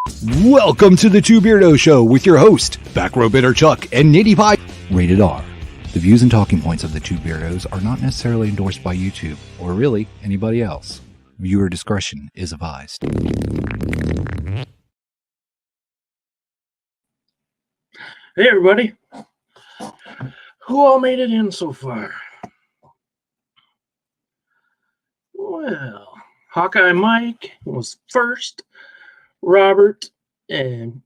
Welcome to the Two Beirdos Show with your host, Back Row Bitter Chuck and Nitty Pie. Rated R. The views and talking points of the Two Beirdos are not necessarily endorsed by YouTube or really anybody else. Viewer discretion is advised. Hey everybody, who all made it in so far? Well, Hawkeye Mike was first, Robert, and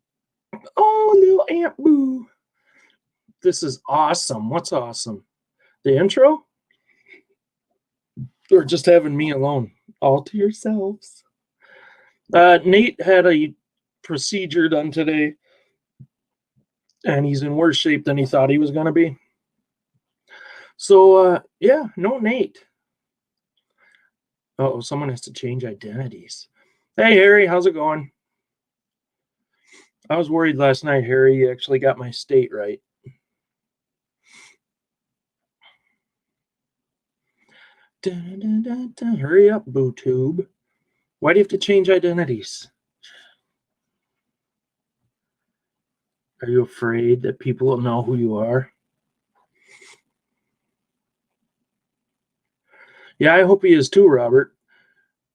little Aunt Boo. This is awesome. What's awesome? The intro? Or just having me alone, all to yourselves? Nate had a procedure done today, and he's in worse shape than he thought he was going to be. So, no Nate. Oh, someone has to change identities. Hey, Harry, how's it going? I was worried last night, Harry, you actually got my state right. Dun, dun, dun, dun. Hurry up, BooTube. Why do you have to change identities? Are you afraid that people will know who you are? Yeah, I hope he is too, Robert.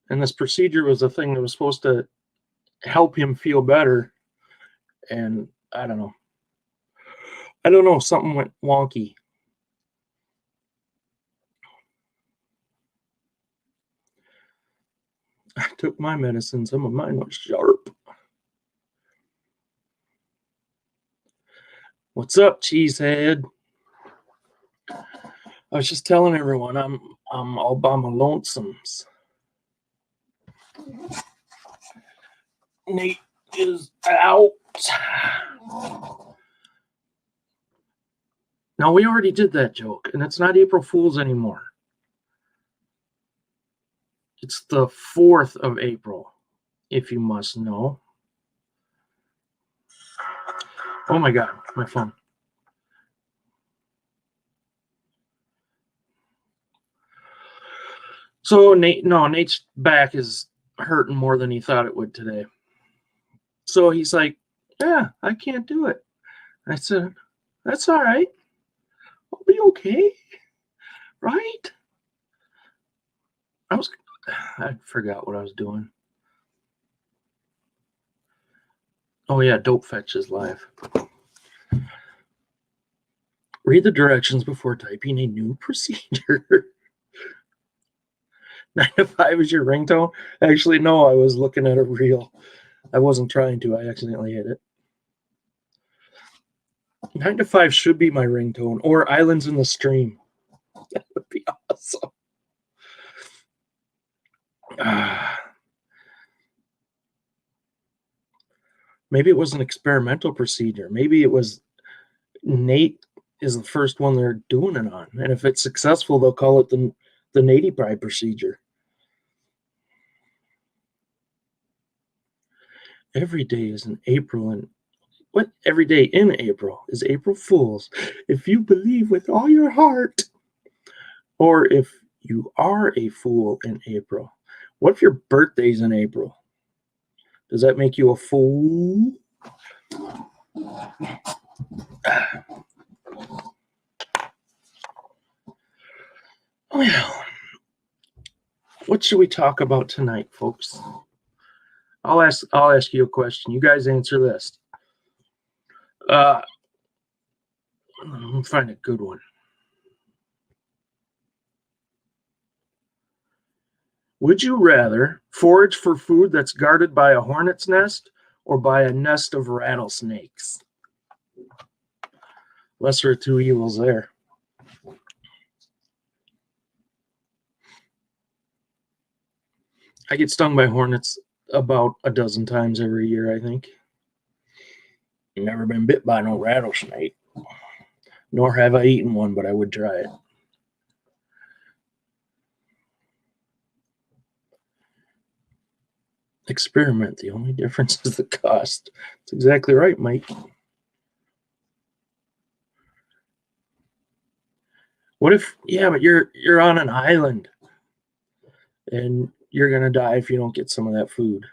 And this procedure was a thing that was supposed to help him feel better. And I don't know. Something went wonky. I took my medicine. Some of mine was sharp. What's up, cheesehead? I was just telling everyone I'm all by my lonesomes. Nate is out. No, we already did that joke, and it's not April Fool's anymore. It's the 4th of April, if you must know. Oh my God, my phone. So Nate's back is hurting more than he thought it would today. So he's like, yeah, I can't do it. I said, that's all right. I'll be okay. Right? I forgot what I was doing. Oh yeah, Dope Fetch is live. Read the directions before typing a new procedure. 9 to 5 is your ringtone? Actually, no, I was looking at a reel. I wasn't trying to. I accidentally hit it. 9 to 5 should be my ringtone, or Islands in the Stream. That would be awesome. Maybe it was an experimental procedure. Maybe it was Nate is the first one they're doing it on. And if it's successful, they'll call it the Natey Pride procedure. Every day is in April. And what? Every day in April is April Fool's. If you believe with all your heart. Or if you are a fool in April. What if your birthday's in April? Does that make you a fool? Well, what should we talk about tonight, folks? I'll ask you a question. You guys answer this. Let me find a good one. Would you rather forage for food that's guarded by a hornet's nest or by a nest of rattlesnakes? Lesser of two evils there. I get stung by hornets about a dozen times every year, I think. Never been bit by no rattlesnake. Nor have I eaten one, but I would try it. Experiment. The only difference is the cost. That's exactly right, Mike. What if, but you're on an island and you're going to die if you don't get some of that food.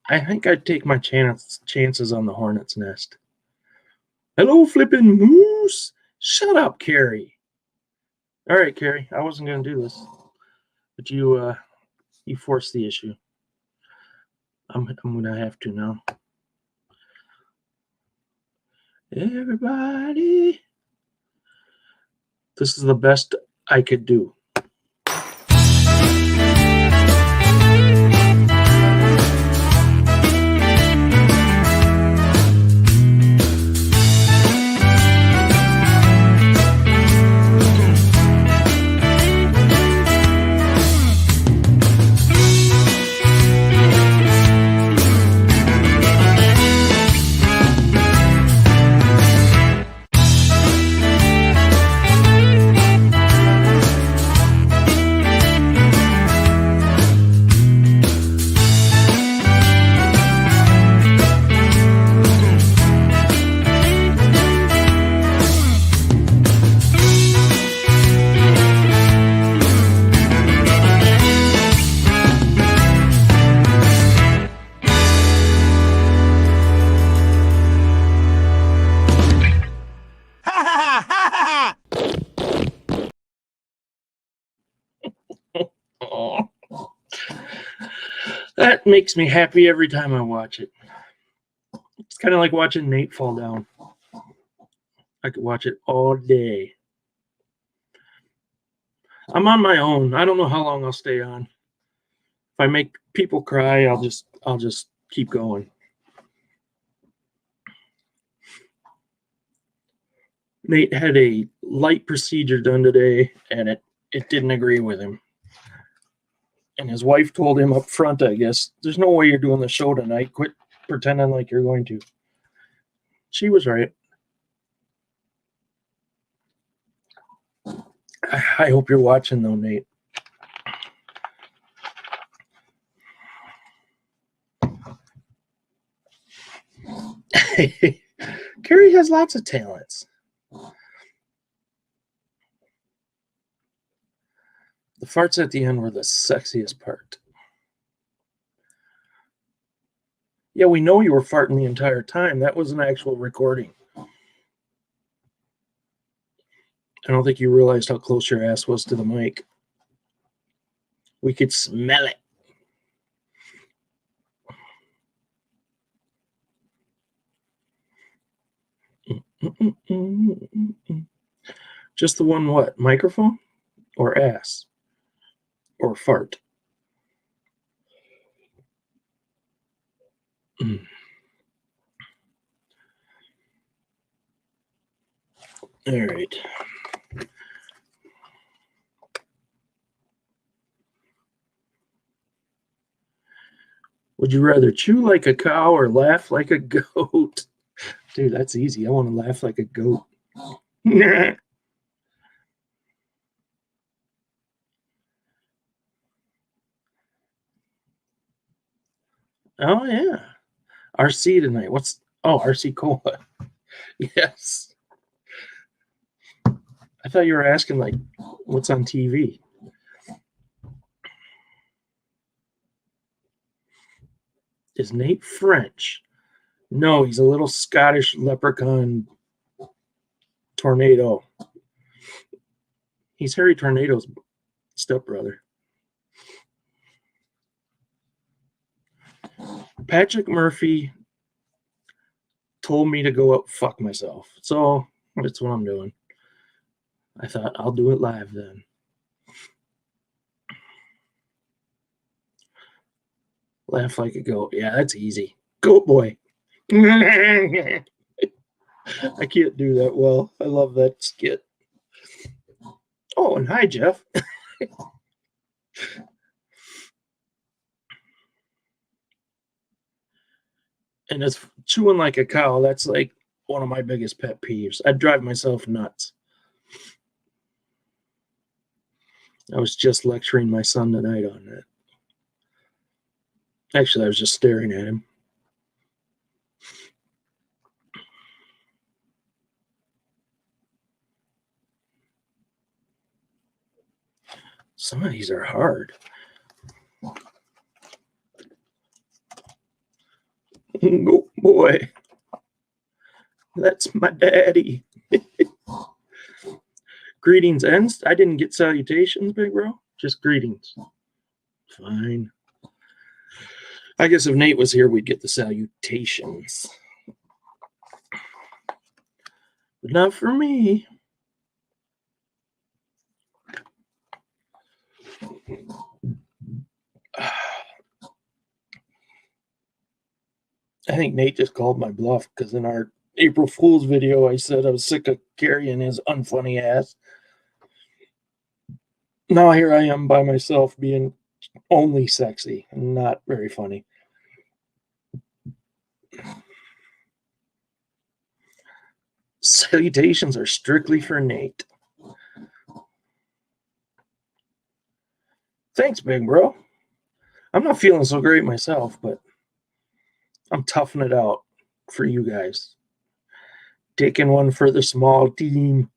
I think I'd take my chances on the hornet's nest. Hello, flippin' moose. Shut up, Carrie. All right, Carrie. I wasn't going to do this, but you forced the issue. I'm going to have to now. Everybody. This is the best I could do. Oh, that makes me happy every time I watch it. It's kind of like watching Nate fall down. I could watch it all day. I'm on my own. I don't know how long I'll stay on. If I make people cry, I'll just keep going. Nate had a light procedure done today, and it didn't agree with him. And his wife told him up front, I guess, there's no way you're doing the show tonight. Quit pretending like you're going to. She was right. I hope you're watching, though, Nate. Carrie has lots of talents. The farts at the end were the sexiest part. Yeah, we know you were farting the entire time. That was an actual recording. I don't think you realized how close your ass was to the mic. We could smell it. Just the one what? Microphone? Or ass? Or fart? All right. Would you rather chew like a cow or laugh like a goat? Dude, that's easy. I want to laugh like a goat. Oh, yeah. RC tonight. RC Cola. Yes. I thought you were asking, like, what's on TV? Is Nate French? No, he's a little Scottish leprechaun tornado. He's Harry Tornado's stepbrother. Patrick Murphy told me to go up fuck myself. So that's what I'm doing. I thought I'll do it live then. Laugh like a goat. Yeah, that's easy. Goat boy. I can't do that well. I love that skit. Oh, and hi, Jeff. And it's chewing like a cow. That's like one of my biggest pet peeves. I'd drive myself nuts. I was just lecturing my son tonight on that. Actually, I was just staring at him. Some of these are hard. Oh boy, that's my daddy. Greetings, ends. I didn't get salutations, big bro. Just greetings. Fine. I guess if Nate was here, we'd get the salutations. But not for me. I think Nate just called my bluff because in our April Fool's video, I said I was sick of carrying his unfunny ass. Now here I am by myself being only sexy and not very funny. Salutations are strictly for Nate. Thanks, big bro. I'm not feeling so great myself, but I'm toughing it out for you guys. Taking one for the small team.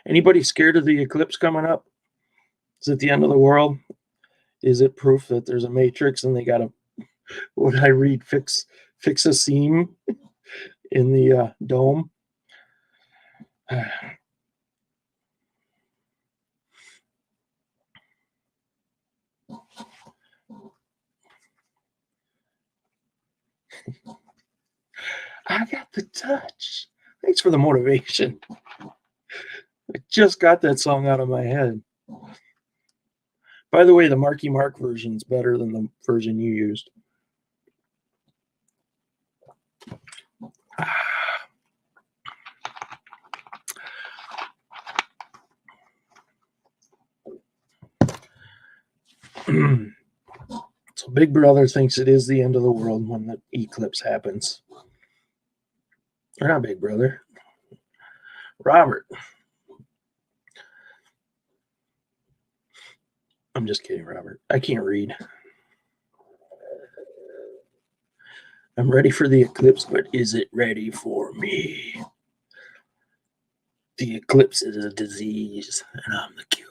Anybody scared of the eclipse coming up? Is it the end of the world? Is it proof that there's a matrix and they got to, what did I read? Fix a seam in the dome? I got the touch. Thanks for the motivation. I just got that song out of my head. By the way, the Marky Mark version is better than the version you used. So Big Brother thinks it is the end of the world when the eclipse happens. Or not Big Brother. Robert. I'm just kidding, Robert. I can't read. I'm ready for the eclipse, but is it ready for me? The eclipse is a disease, and I'm the cure.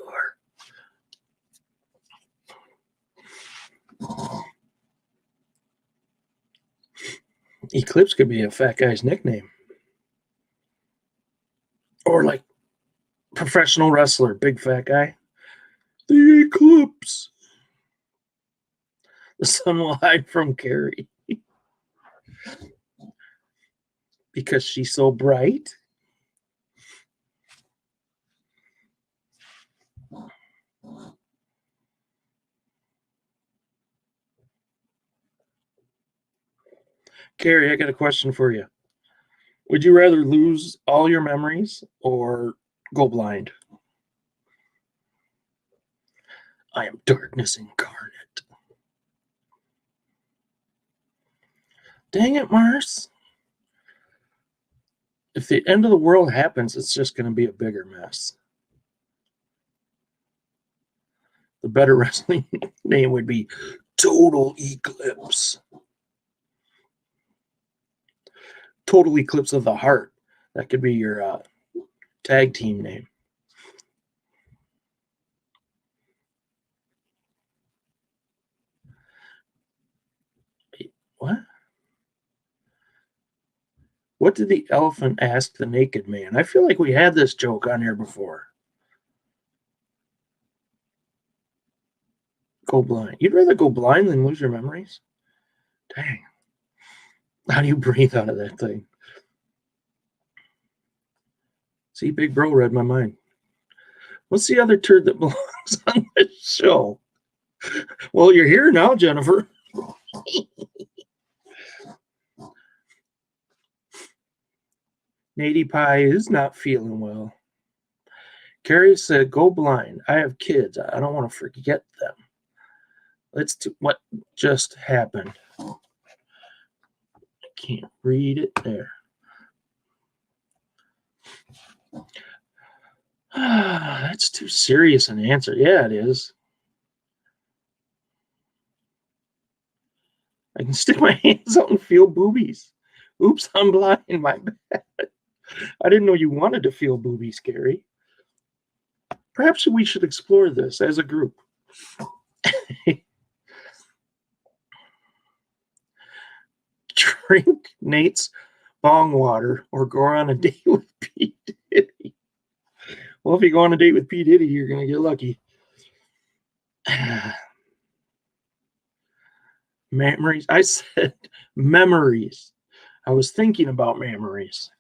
Eclipse could be a fat guy's nickname. Or like professional wrestler, big fat guy. The eclipse. The sun will hide from Carrie. Because she's so bright. Carrie, I got a question for you. Would you rather lose all your memories or go blind? I am darkness incarnate. Dang it, Mars. If the end of the world happens, it's just going to be a bigger mess. The better wrestling name would be Total Eclipse. Total Eclipse of the Heart. That could be your tag team name. Wait, what? What did the elephant ask the naked man? I feel like we had this joke on here before. Go blind. You'd rather go blind than lose your memories? Dang. How do you breathe out of that thing? See, Big Bro read my mind. What's the other turd that belongs on this show? Well, you're here now, Jennifer. Nady Pie is not feeling well. Carrie said, go blind. I have kids. I don't want to forget them. Let's do what just happened. I can't read it there. That's too serious an answer. Yeah, it is. I can stick my hands out and feel boobies. Oops, I'm blind. My bad. I didn't know you wanted to feel boobies, Carrie. Perhaps we should explore this as a group. drink Nate's bong water or go on a date with P. Diddy. Well, if you go on a date with P. Diddy, you're going to get lucky. Memories. I said memories. I was thinking about memories.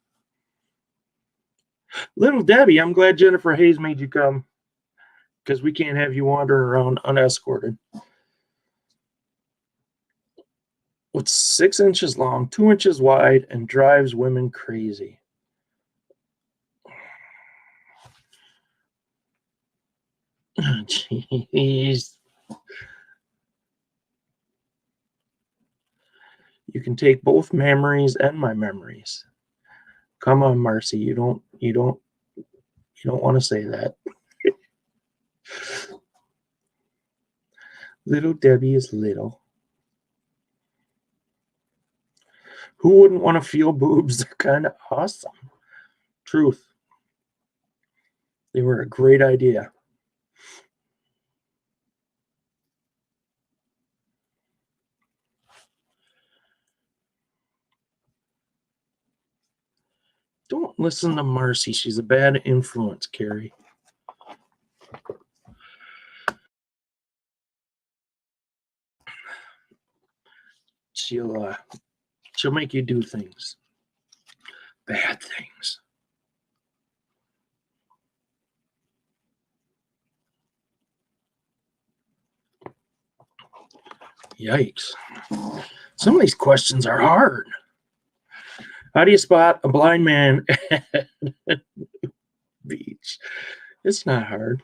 Little Debbie, I'm glad Jennifer Hayes made you come because we can't have you wandering around unescorted. What's 6 inches long, 2 inches wide, and drives women crazy? Jeez. You can take both memories and my memories. Come on, Marcy. You don't want to say that. Little Debbie is little. Who wouldn't want to feel boobs? They're kind of awesome. Truth. They were a great idea. Don't listen to Marcy. She's a bad influence, Carrie. She'll make you do things. Bad things. Yikes. Some of these questions are hard. How do you spot a blind man at the beach? It's not hard.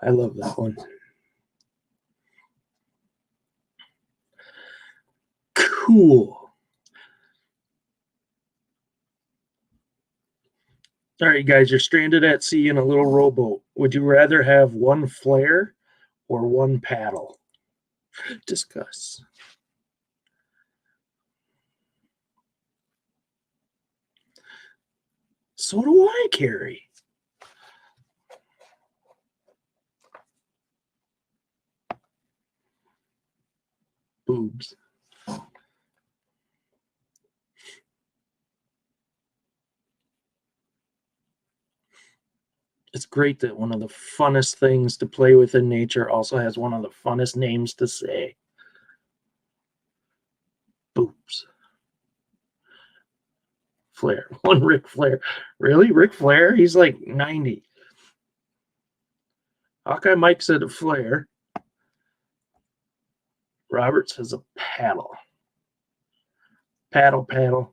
I love that one. Cool. All right, guys, you're stranded at sea in a little rowboat. Would you rather have one flare or one paddle? Discuss. So do I, Carrie. Boobs. It's great that one of the funnest things to play with in nature also has one of the funnest names to say. Boobs. Flair. One Ric Flair. Really? Ric Flair? He's like 90. Hawkeye Mike said a flare. Robert says a paddle. Paddle, paddle.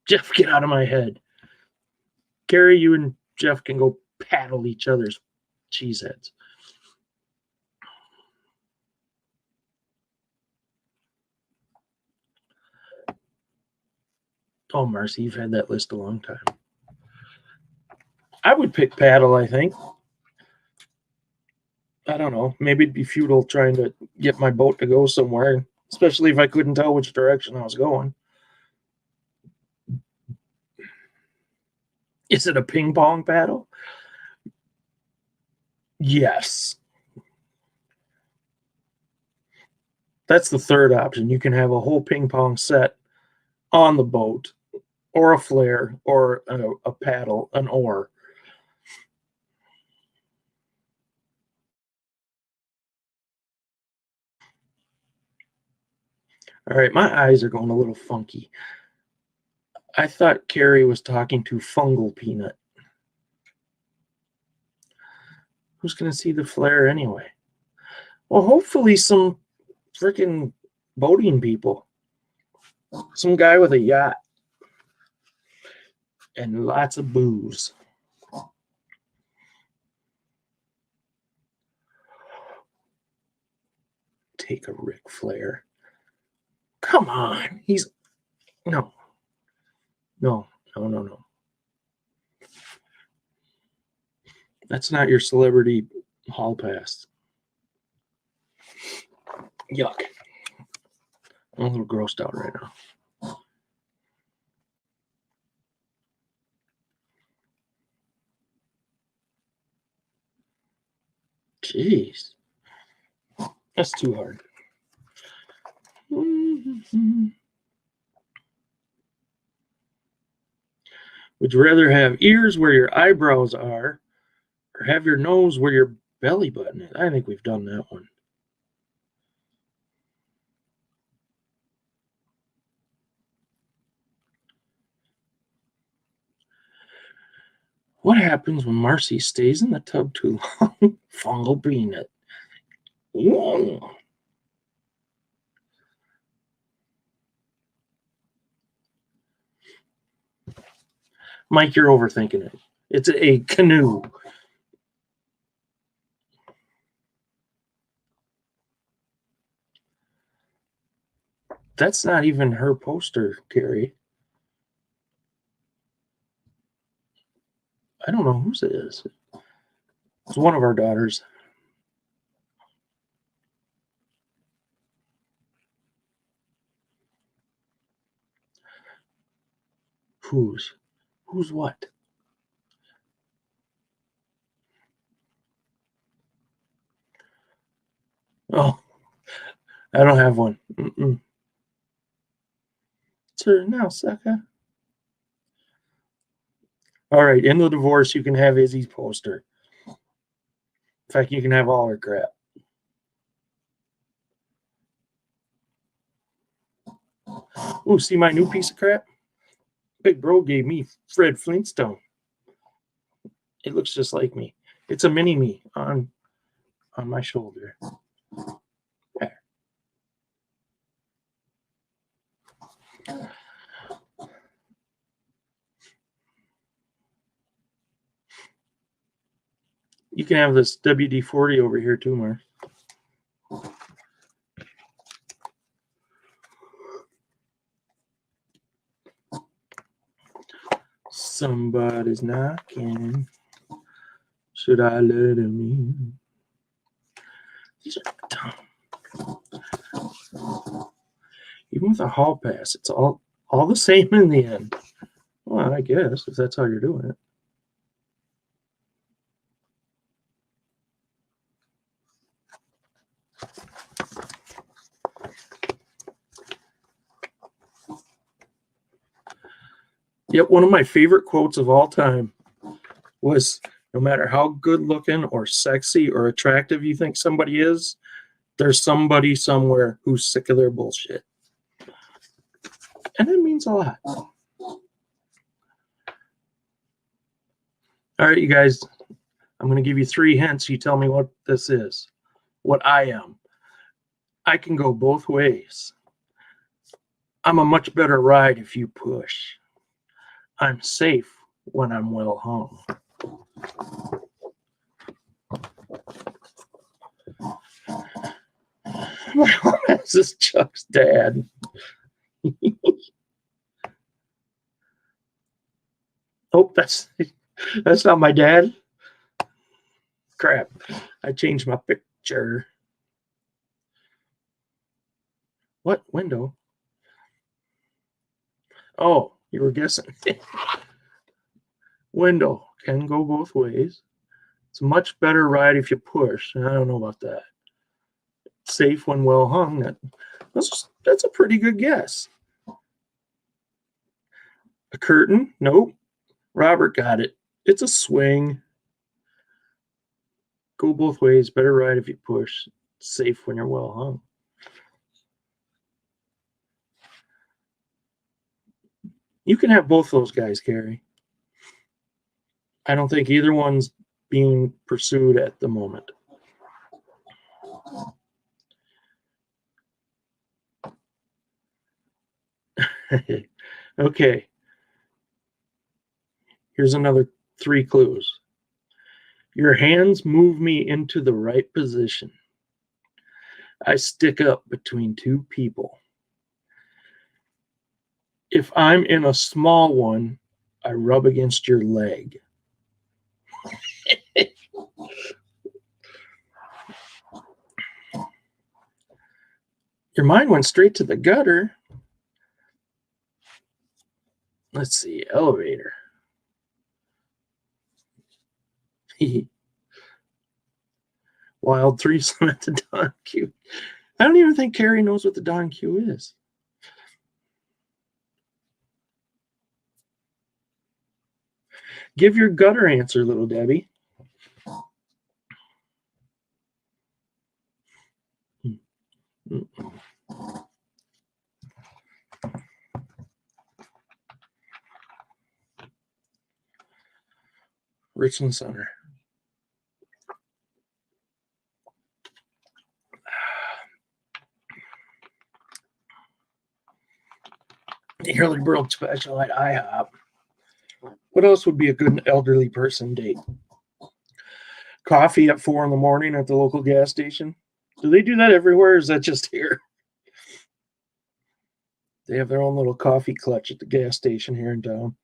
Jeff, get out of my head. Carrie, you and Jeff can go paddle each other's cheeseheads. Oh, Marcy, you've had that list a long time. I would pick paddle, I think. I don't know. Maybe it'd be futile trying to get my boat to go somewhere, especially if I couldn't tell which direction I was going. Is it a ping pong paddle? Yes. That's the third option. You can have a whole ping pong set on the boat, or a flare, or a paddle, an oar. All right, my eyes are going a little funky. I thought Carrie was talking to Fungal Peanut. Who's going to see the flare anyway? Well, hopefully some freaking boating people. Some guy with a yacht. And lots of booze. Take a Ric Flair. Come on. He's... No. That's not your celebrity hall pass. Yuck. I'm a little grossed out right now. Jeez. That's too hard. Would you rather have ears where your eyebrows are or have your nose where your belly button is? I think we've done that one. What happens when Marcy stays in the tub too long? Fungal peanut. Whoa. Mike, you're overthinking it. It's a canoe. That's not even her poster, Carrie. I don't know whose it is. It's one of our daughters. Whose? Whose what? Oh, I don't have one. It's her now, sucker. All right, in the divorce, you can have Izzy's poster. In fact, you can have all her crap. Ooh, see my new piece of crap? Big bro gave me Fred Flintstone. It looks just like me. It's a mini me on my shoulder. There. You can have this WD-40 over here too, Mark. Somebody's knocking. Should I let him in? These are dumb. Even with a hall pass, it's all the same in the end. Well, I guess if that's how you're doing it. Yep, one of my favorite quotes of all time was, no matter how good looking or sexy or attractive you think somebody is, there's somebody somewhere who's sick of their bullshit. And that means a lot. All right, you guys, I'm going to give you 3 hints. You tell me what this is, what I am. I can go both ways. I'm a much better ride if you push. I'm safe when I'm well hung. My mom has this Chuck's dad. Oh, that's not my dad. Crap. I changed my picture. What window? Oh, you were guessing. Window can go both ways. It's a much better ride if you push. I don't know about that. Safe when well hung. That's a pretty good guess. A curtain? Nope. Robert got it. It's a swing. Go both ways. Better ride if you push. Safe when you're well hung. You can have both those guys, Carrie. I don't think either one's being pursued at the moment. Okay. Here's another 3 clues. Your hands move me into the right position. I stick up between 2 people. If I'm in a small one, I rub against your leg. Your mind went straight to the gutter. Let's see, elevator. Wild threesome at the Don Q. I don't even think Carrie knows what the Don Q is. Give your gutter answer, little Debbie. Richland Center. The early bird special at IHOP. What else would be a good elderly person date? Coffee at 4 a.m. at the local gas station. Do they do that everywhere, or is that just here? They have their own little coffee clutch at the gas station here in town.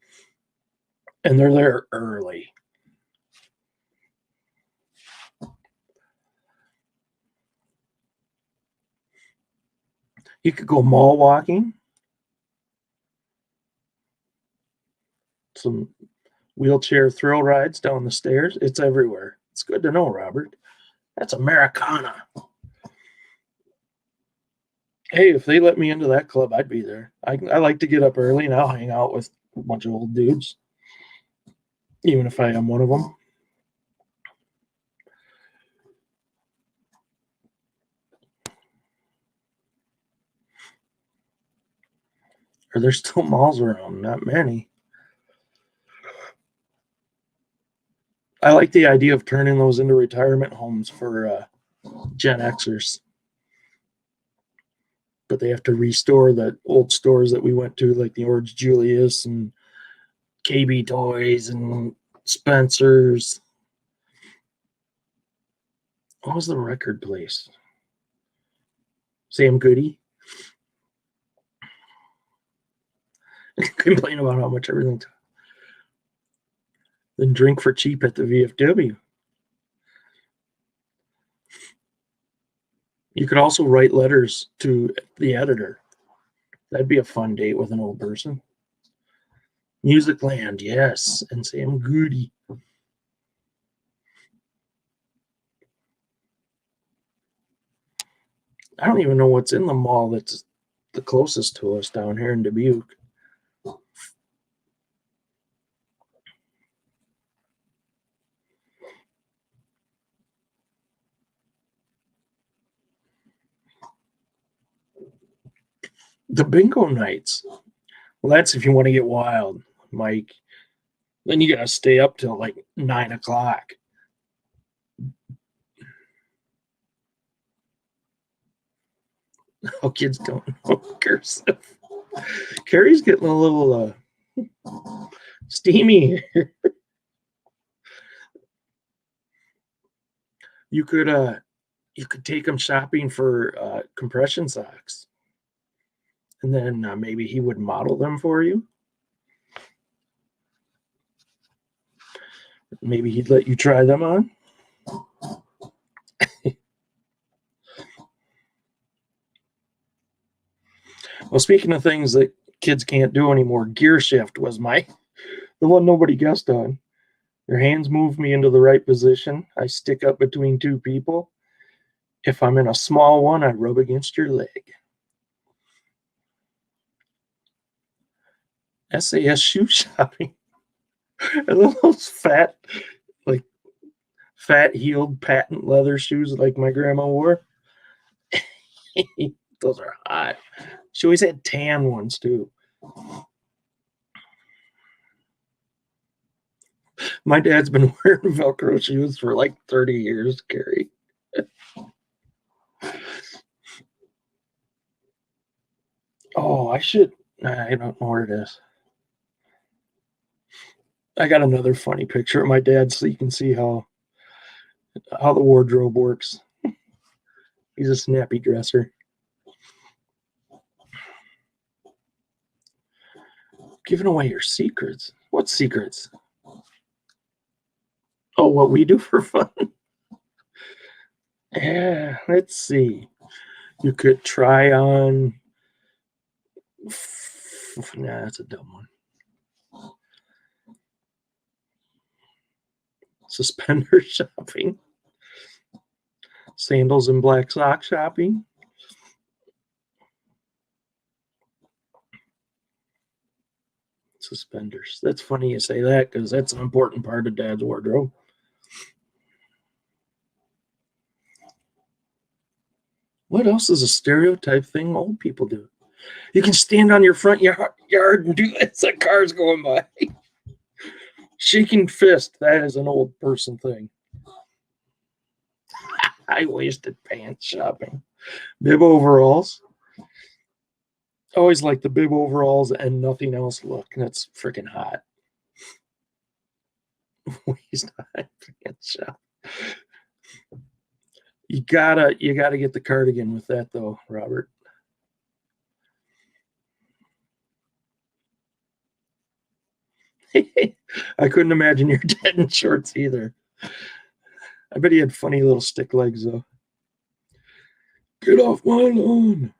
And they're there early. You could go mall walking. Some wheelchair thrill rides down the stairs. It's everywhere. It's good to know, Robert. That's Americana. Hey, if they let me into that club, I'd be there. I like to get up early and I'll hang out with a bunch of old dudes, even if I am one of them. Are there still malls around? Not many. I like the idea of turning those into retirement homes for Gen Xers. But they have to restore the old stores that we went to, like the Orange Julius and KB Toys and Spencer's. What was the record place? Sam Goody. Complain about how much everything. Then drink for cheap at the VFW. You could also write letters to the editor. That'd be a fun date with an old person. Music Land, yes, and Sam Goody. I don't even know what's in the mall that's the closest to us down here in Dubuque. The bingo nights. Well, that's if you want to get wild, Mike. Then you got to stay up till like 9 o'clock. Oh, kids don't know cursive. Carrie's getting a little steamy here. You could take him shopping for compression socks, and then maybe he would model them for you. Maybe he'd let you try them on. Well, speaking of things that kids can't do anymore, gear shift was the one nobody guessed on. Your hands move me into the right position. I stick up between two people. If I'm in a small one, I rub against your leg. SAS shoe shopping. And those fat heeled patent leather shoes like my grandma wore. Those are hot. She always had tan ones too. My dad's been wearing Velcro shoes for like 30 years, Carrie. Oh, I don't know where it is. I got another funny picture of my dad so you can see how the wardrobe works. He's a snappy dresser. Giving away your secrets. What secrets? Oh, what we do for fun? Yeah, let's see. You could try on. Nah, that's a dumb one. Suspender shopping. Sandals and black sock shopping. Suspenders. That's funny you say that because that's an important part of Dad's wardrobe. What else is a stereotype thing old people do? You can stand on your front yard and do this. A car's going by. Shaking fist. That is an old person thing. High-waisted pants shopping. Bib overalls. Always like the bib overalls and nothing else look. That's freaking hot. Waist-high pants shop. You gotta get the cardigan with that though, Robert. I couldn't imagine your dad in shorts either. I bet he had funny little stick legs though. Get off my lawn.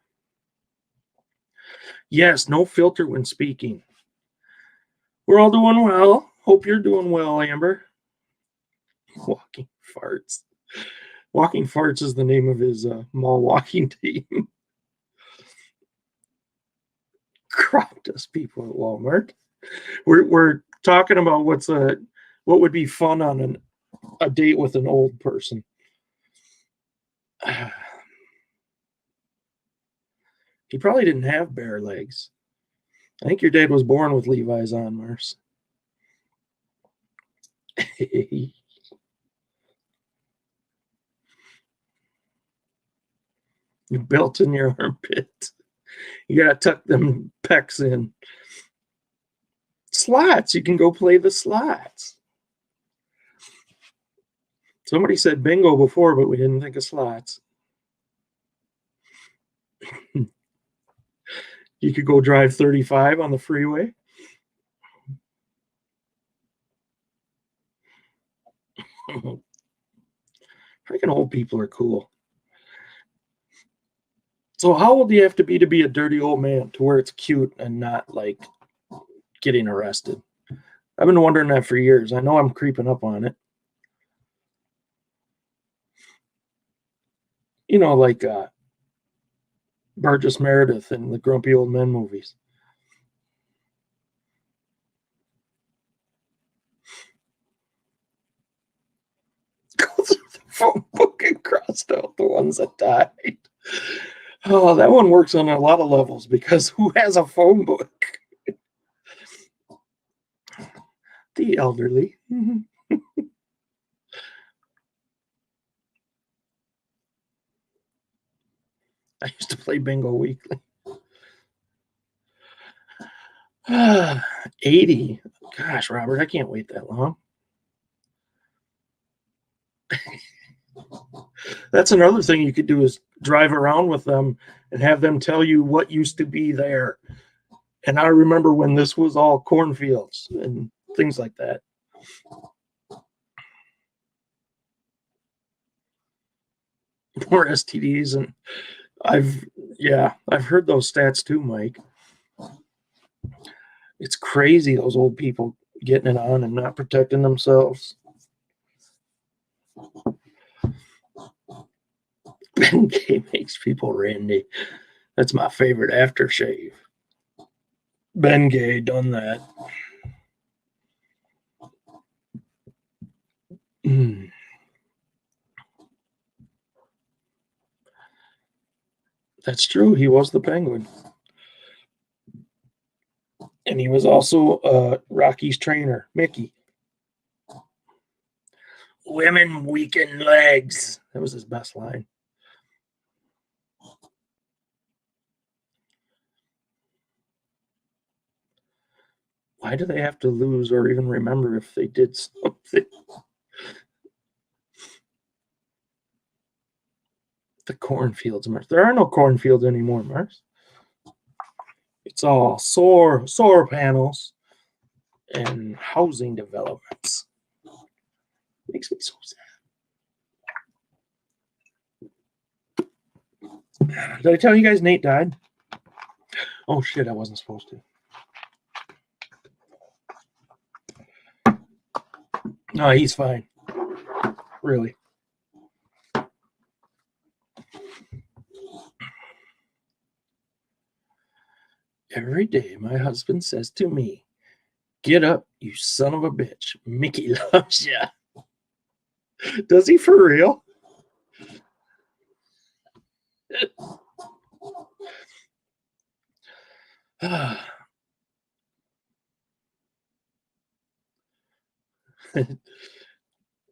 Yes, no filter when speaking. We're all doing well. Hope you're doing well, Amber. Walking farts. Walking farts is the name of his mall walking team. Crop dust people at Walmart. We're talking about what would be fun on a date with an old person. He probably didn't have bare legs. I think your dad was born with Levi's on, Mars. You built in your armpit. You gotta tuck them pecs in. Slots. You can go play the slots. Somebody said bingo before, but we didn't think of slots. You could go drive 35 on the freeway. Freaking old people are cool. So how old do you have to be a dirty old man to where it's cute and not like getting arrested? I've been wondering that for years. I know I'm creeping up on it. You know, like Burgess Meredith in the Grumpy Old Men movies. Go through the phone book and crossed out the ones that died. Oh, that one works on a lot of levels because who has a phone book? The elderly. I used to play bingo weekly. 80. Gosh, Robert, I can't wait that long. That's another thing you could do is drive around with them and have them tell you what used to be there. And I remember when this was all cornfields and things like that. More STDs, and I've heard those stats too, Mike. It's crazy, those old people getting it on and not protecting themselves. Bengay makes people randy. That's my favorite aftershave. Bengay done that. That's true. He was the Penguin. And he was also Rocky's trainer, Mickey. Women weaken legs. That was his best line. Why do they have to lose or even remember if they did something? The cornfields, Mars. There are no cornfields anymore, Mars. It's all solar panels and housing developments. Makes me so sad. Did I tell you guys Nate died? Oh shit, I wasn't supposed to. No, he's fine. Really. Every day my husband says to me, Get up, you son of a bitch. Mickey loves ya. Does he for real?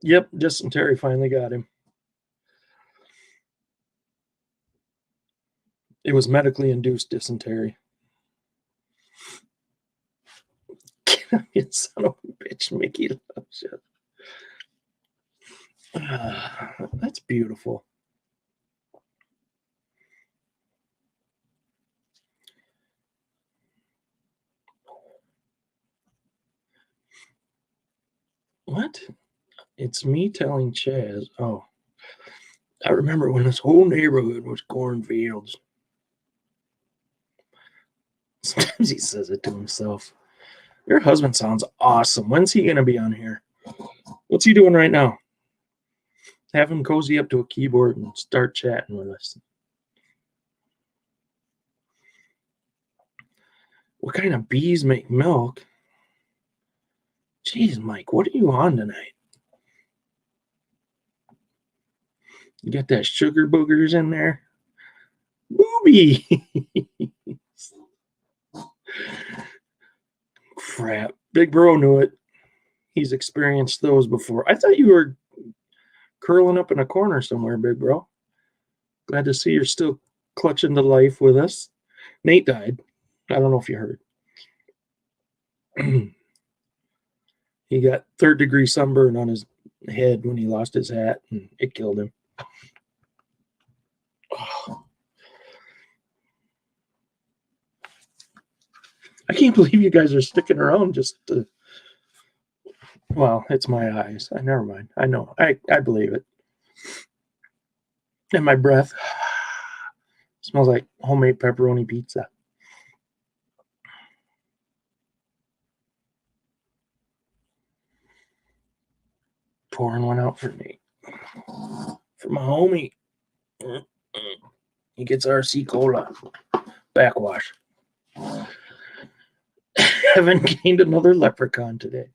Yep, dysentery finally got him. It was medically induced dysentery. Get up, you son of a bitch. Mickey loves you. That's beautiful. What? It's me telling Chaz. Oh, I remember when this whole neighborhood was cornfields. Sometimes he says it to himself. Your husband sounds awesome. When's he going to be on here? What's he doing right now? Have him cozy up to a keyboard and start chatting with us. What kind of bees make milk? Jeez, Mike, what are you on tonight? You got that sugar boogers in there? Booby! Crap. Big Bro knew it. He's experienced those before. I thought you were curling up in a corner somewhere, Big Bro. Glad to see you're still clutching to life with us. Nate died. I don't know if you heard. He got third-degree sunburn on his head when he lost his hat, and it killed him. Oh. I can't believe you guys are sticking around just to... Well, it's my eyes. Never mind. I know. I believe it. And my breath smells like homemade pepperoni pizza. Pouring one out for me. For my homie. He gets RC Cola. Backwash. Haven't gained another leprechaun today.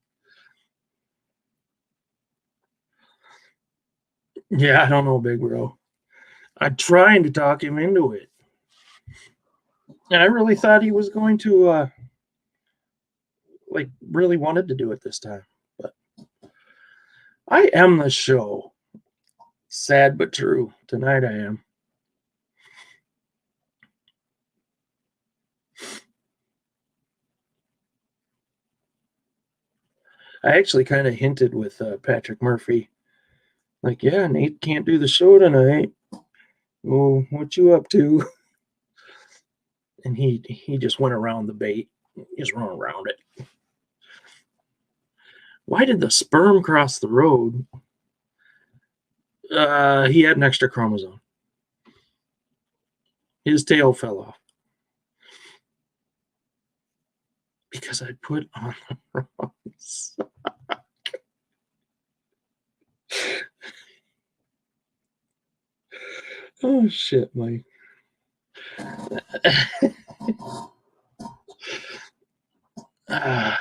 Yeah, I don't know, Big Bro. I'm trying to talk him into it. And I really thought he was going to, really wanted to do it this time. But I am the show. Sad but true. Tonight I am. I actually kind of hinted with Patrick Murphy. Like, yeah, Nate can't do the show tonight. Oh, what you up to? And he just went around the bait. Just run around it. Why did the sperm cross the road? He had an extra chromosome. His tail fell off. Because I put on the wrong sock. Oh, shit, Mike. I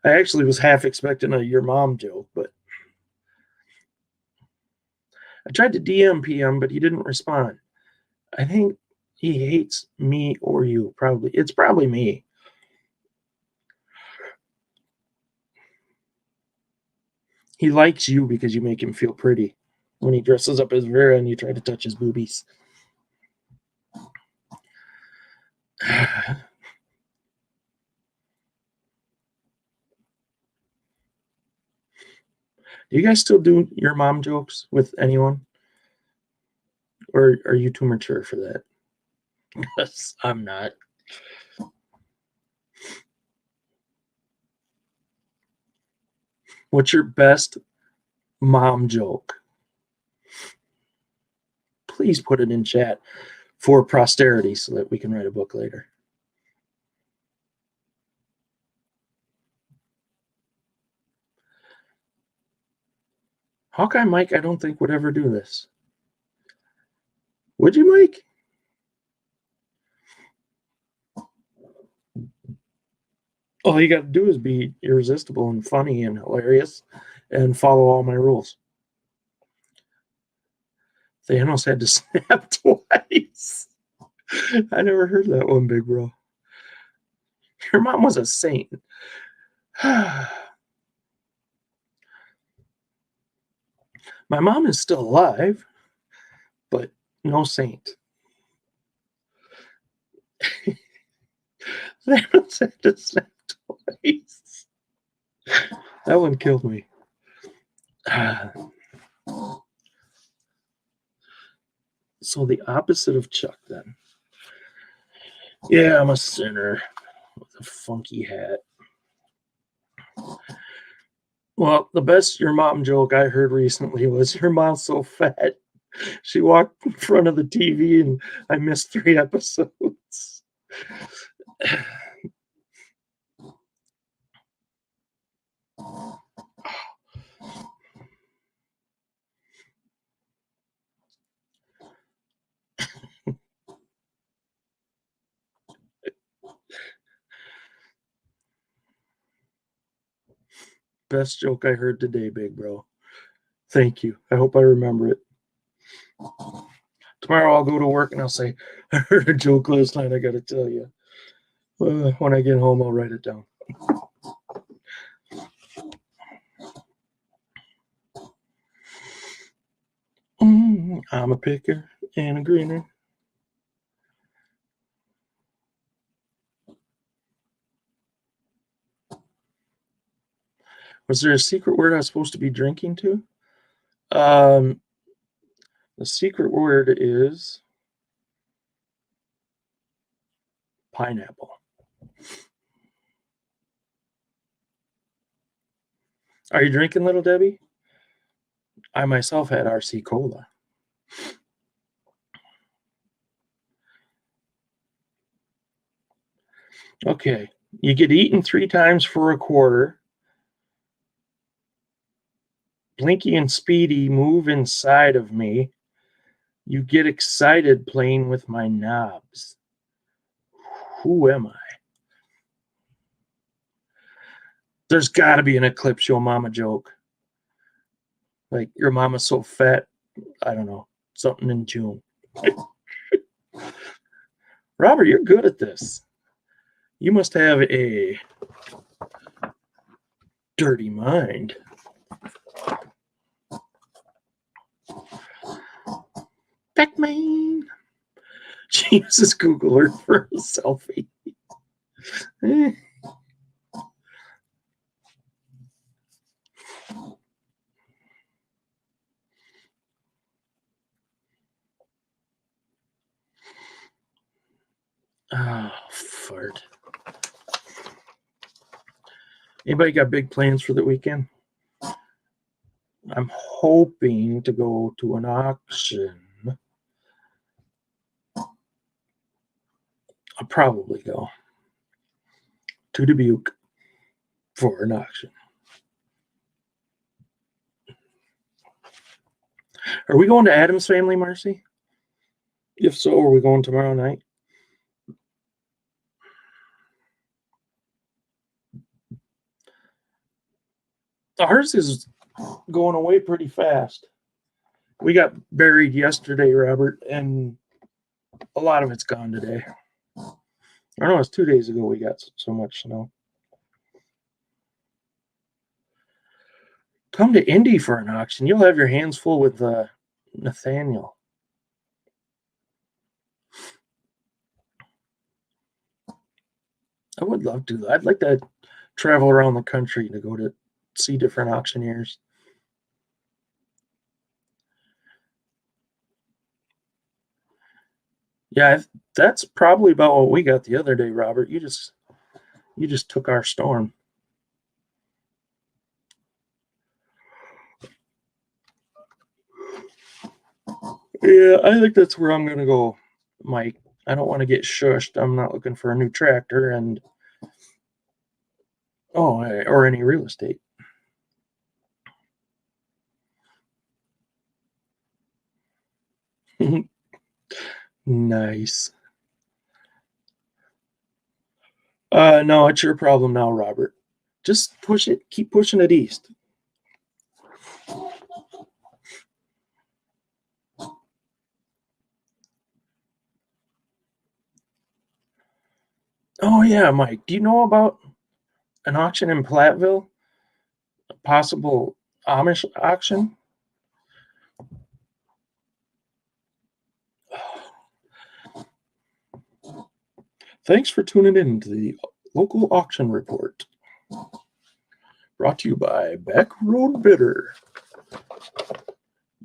actually was half expecting a your mom joke, but I tried to DM PM, but he didn't respond. I think he hates me or you, probably. It's probably me. He likes you because you make him feel pretty. When he dresses up as Vera and you try to touch his boobies. Do you guys still do your mom jokes with anyone? Or are you too mature for that? Yes, I'm not. What's your best mom joke? Please put it in chat for posterity so that we can write a book later. Hawkeye Mike, I don't think would ever do this. Would you, Mike? All you got to do is be irresistible and funny and hilarious and follow all my rules. Thanos had to snap twice. I never heard that one, big bro. Your mom was a saint. My mom is still alive, but no saint. Thanos had to snap twice. That one killed me. So the opposite of Chuck, then. Yeah, I'm a sinner with a funky hat. Well, the best your mom joke I heard recently was your mom's so fat. She walked in front of the TV and I missed 3 episodes. Best joke I heard today, big bro. Thank you. I hope I remember it. Tomorrow I'll go to work and I'll say, I heard a joke last night. I got to tell you. When I get home, I'll write it down. I'm a picker and a greener. Was there a secret word I was supposed to be drinking to? The secret word is pineapple. Are you drinking, Little Debbie? I myself had RC Cola. Okay. You get eaten 3 times for a quarter. Blinky and Speedy move inside of me. You get excited playing with my knobs. Who am I? There's got to be an Eclipse Your Mama joke. Like, your mama's so fat, I don't know, something in June. Robert, you're good at this. You must have a dirty mind. Pac-Man. She uses Google Earth for a selfie. Oh, fart. Anybody got big plans for the weekend? I'm hoping to go to an auction. I'll probably go to Dubuque for an auction. Are we going to Adam's Family, Marcy? If so, are we going tomorrow night? Ours is going away pretty fast. We got buried yesterday, Robert, and a lot of it's gone today. I know it's 2 days ago we got so much snow. Come to Indy for an auction. You'll have your hands full with Nathaniel. I would love to. I'd like to travel around the country to go to see different auctioneers. Yeah, that's probably about what we got the other day, Robert. You just took our storm. Yeah, I think that's where I'm gonna go, Mike. I don't want to get shushed. I'm not looking for a new tractor and or any real estate. Nice. No, it's your problem now, Robert. Just push it. Keep pushing it east. Oh, yeah, Mike. Do you know about an auction in Platteville? A possible Amish auction? Thanks for tuning in to the local auction report. Brought to you by Backroad Bidder,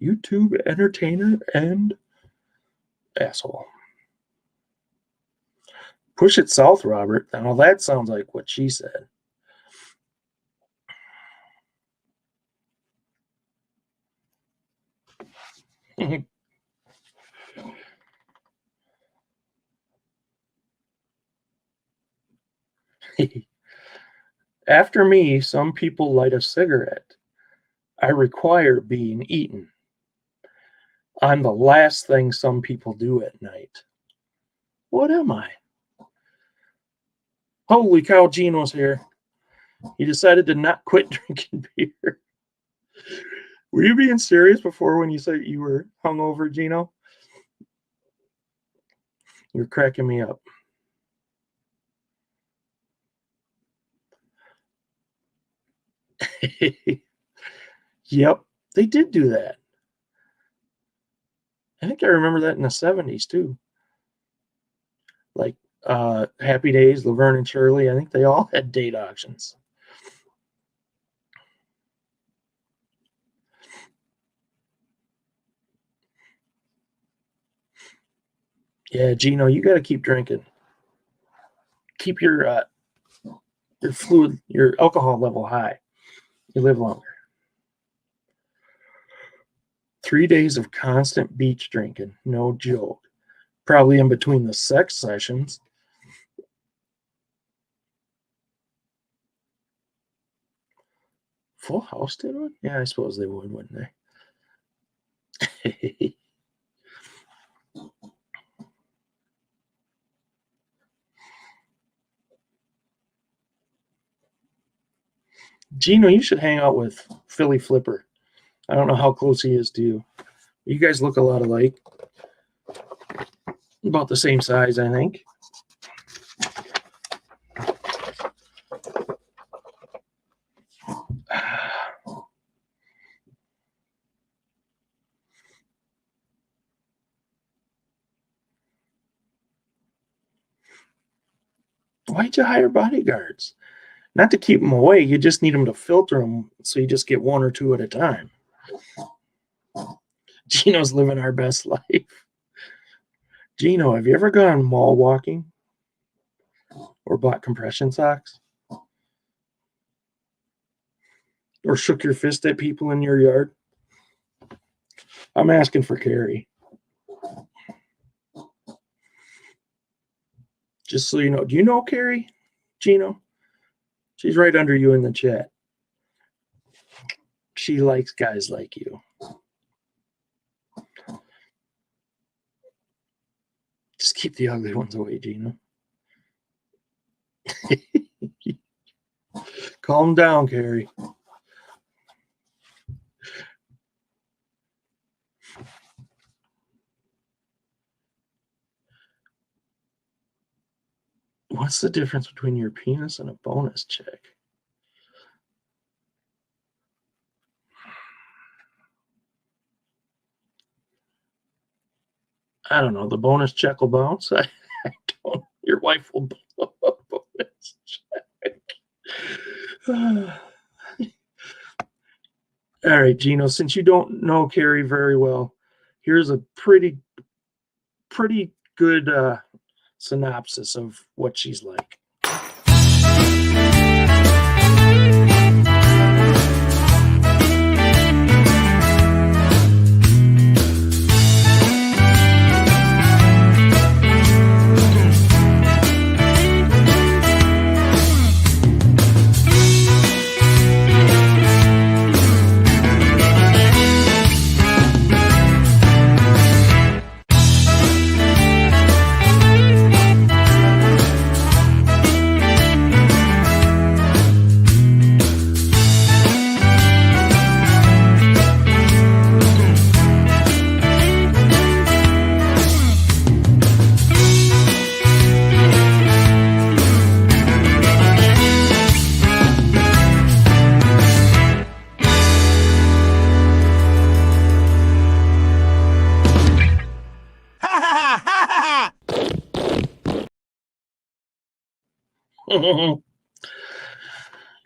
YouTube entertainer and asshole. Push it south, Robert. Now that sounds like what she said. After me, some people light a cigarette. I require being eaten. I'm the last thing some people do at night. What am I? Holy cow, Gino's here. He decided to not quit drinking beer. Were you being serious before when you said you were hungover, Gino? You're cracking me up. Yep, they did do that. I think I remember that in the 70s too. Like Happy Days, Laverne and Shirley, I think they all had date auctions. Yeah, Gino, you got to keep drinking. Keep your fluid, your alcohol level high. You live longer. 3 days of constant beach drinking. No joke. Probably in between the sex sessions. Full House did one? Yeah, I suppose they would, wouldn't they? Gino, you should hang out with Philly Flipper. I don't know how close he is to you. You guys look a lot alike. About the same size, I think. Why'd you hire bodyguards? Not to keep them away. You just need them to filter them, so you just get one or two at a time. Gino's living our best life. Gino, have you ever gone mall walking or bought compression socks? Or shook your fist at people in your yard? I'm asking for Carrie. Just so you know. Do you know Carrie, Gino? She's right under you in the chat. She likes guys like you. Just keep the ugly ones away, Gino. Calm down, Carrie. What's the difference between your penis and a bonus check? I don't know. The bonus check will bounce. I don't. Your wife will blow a bonus check. All right, Gino, since you don't know Carrie very well, here's a pretty good synopsis of what she's like.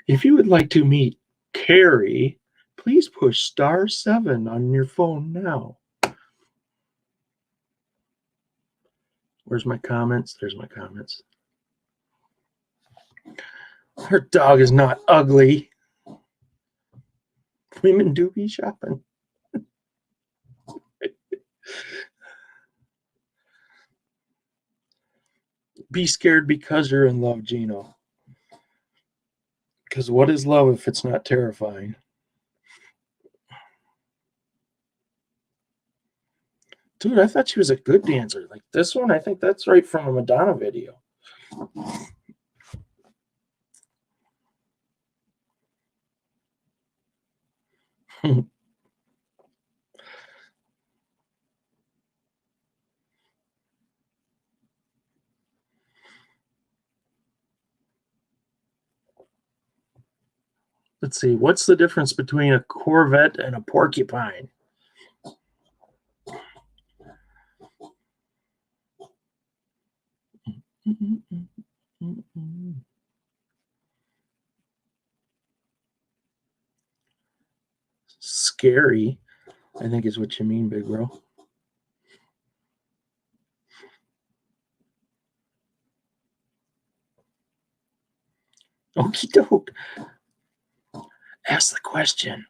If you would like to meet Carrie, please push *7 on your phone now. Where's my comments? There's my comments. Her dog is not ugly. Women do be shopping. Be scared because you're in love, Gino. Because what is love if it's not terrifying? Dude, I thought she was a good dancer. Like this one, I think that's right from a Madonna video. Let's see. What's the difference between a Corvette and a porcupine? Scary, I think is what you mean, big bro. Okie doke. Ask the question.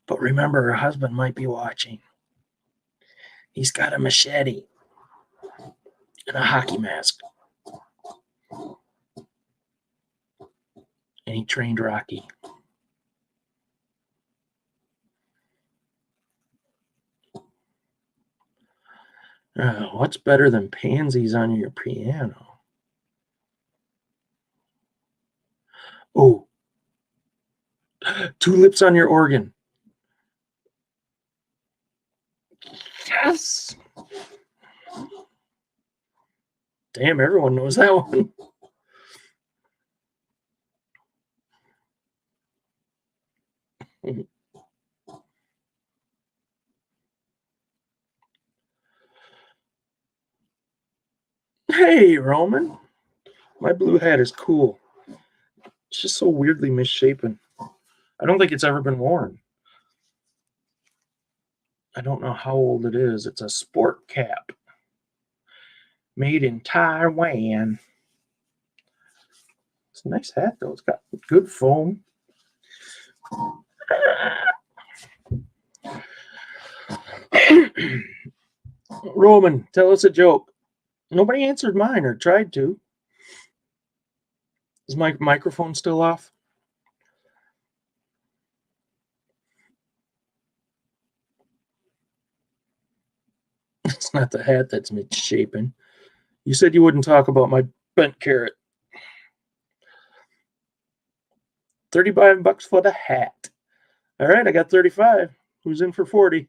But remember, her husband might be watching. He's got a machete and a hockey mask. And he trained Rocky. What's better than pansies on your piano? Oh, tulips on your organ. Yes. Damn, everyone knows that one. Hey, Roman. My blue hat is cool. It's just so weirdly misshapen. I don't think it's ever been worn. I don't know how old it is. It's a sport cap. Made in Taiwan. It's a nice hat, though. It's got good foam. Roman, tell us a joke. Nobody answered mine or tried to. Is my microphone still off? It's not the hat that's misshapen. You said you wouldn't talk about my bent carrot. $35 for the hat. All right, I got 35. Who's in for 40?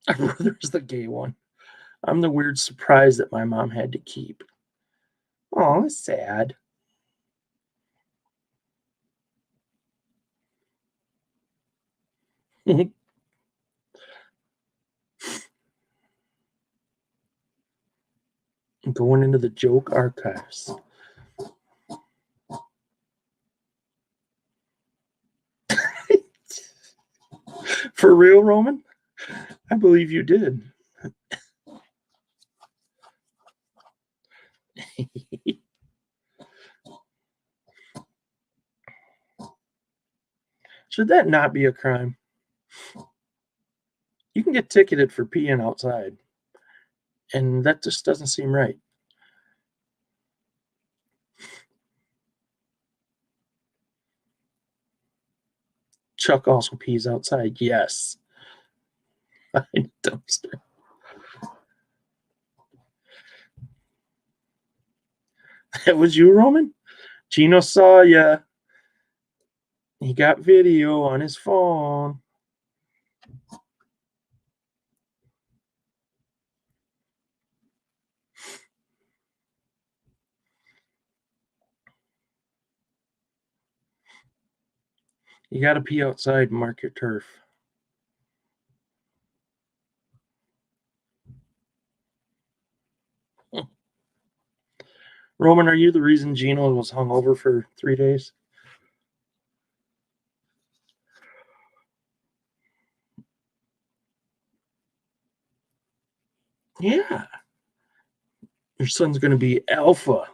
My brother's the gay one. I'm the weird surprise that my mom had to keep. Oh, it's sad. Going into the joke archives. For real, Roman? I believe you did. Should that not be a crime? You can get ticketed for peeing outside, and that just doesn't seem right. Chuck also pees outside. Yes. Behind a dumpster. That was you, Roman? Gino saw ya. He got video on his phone. You got to pee outside and mark your turf. Roman, are you the reason Gino was hungover for 3 days? Yeah. Your son's going to be alpha.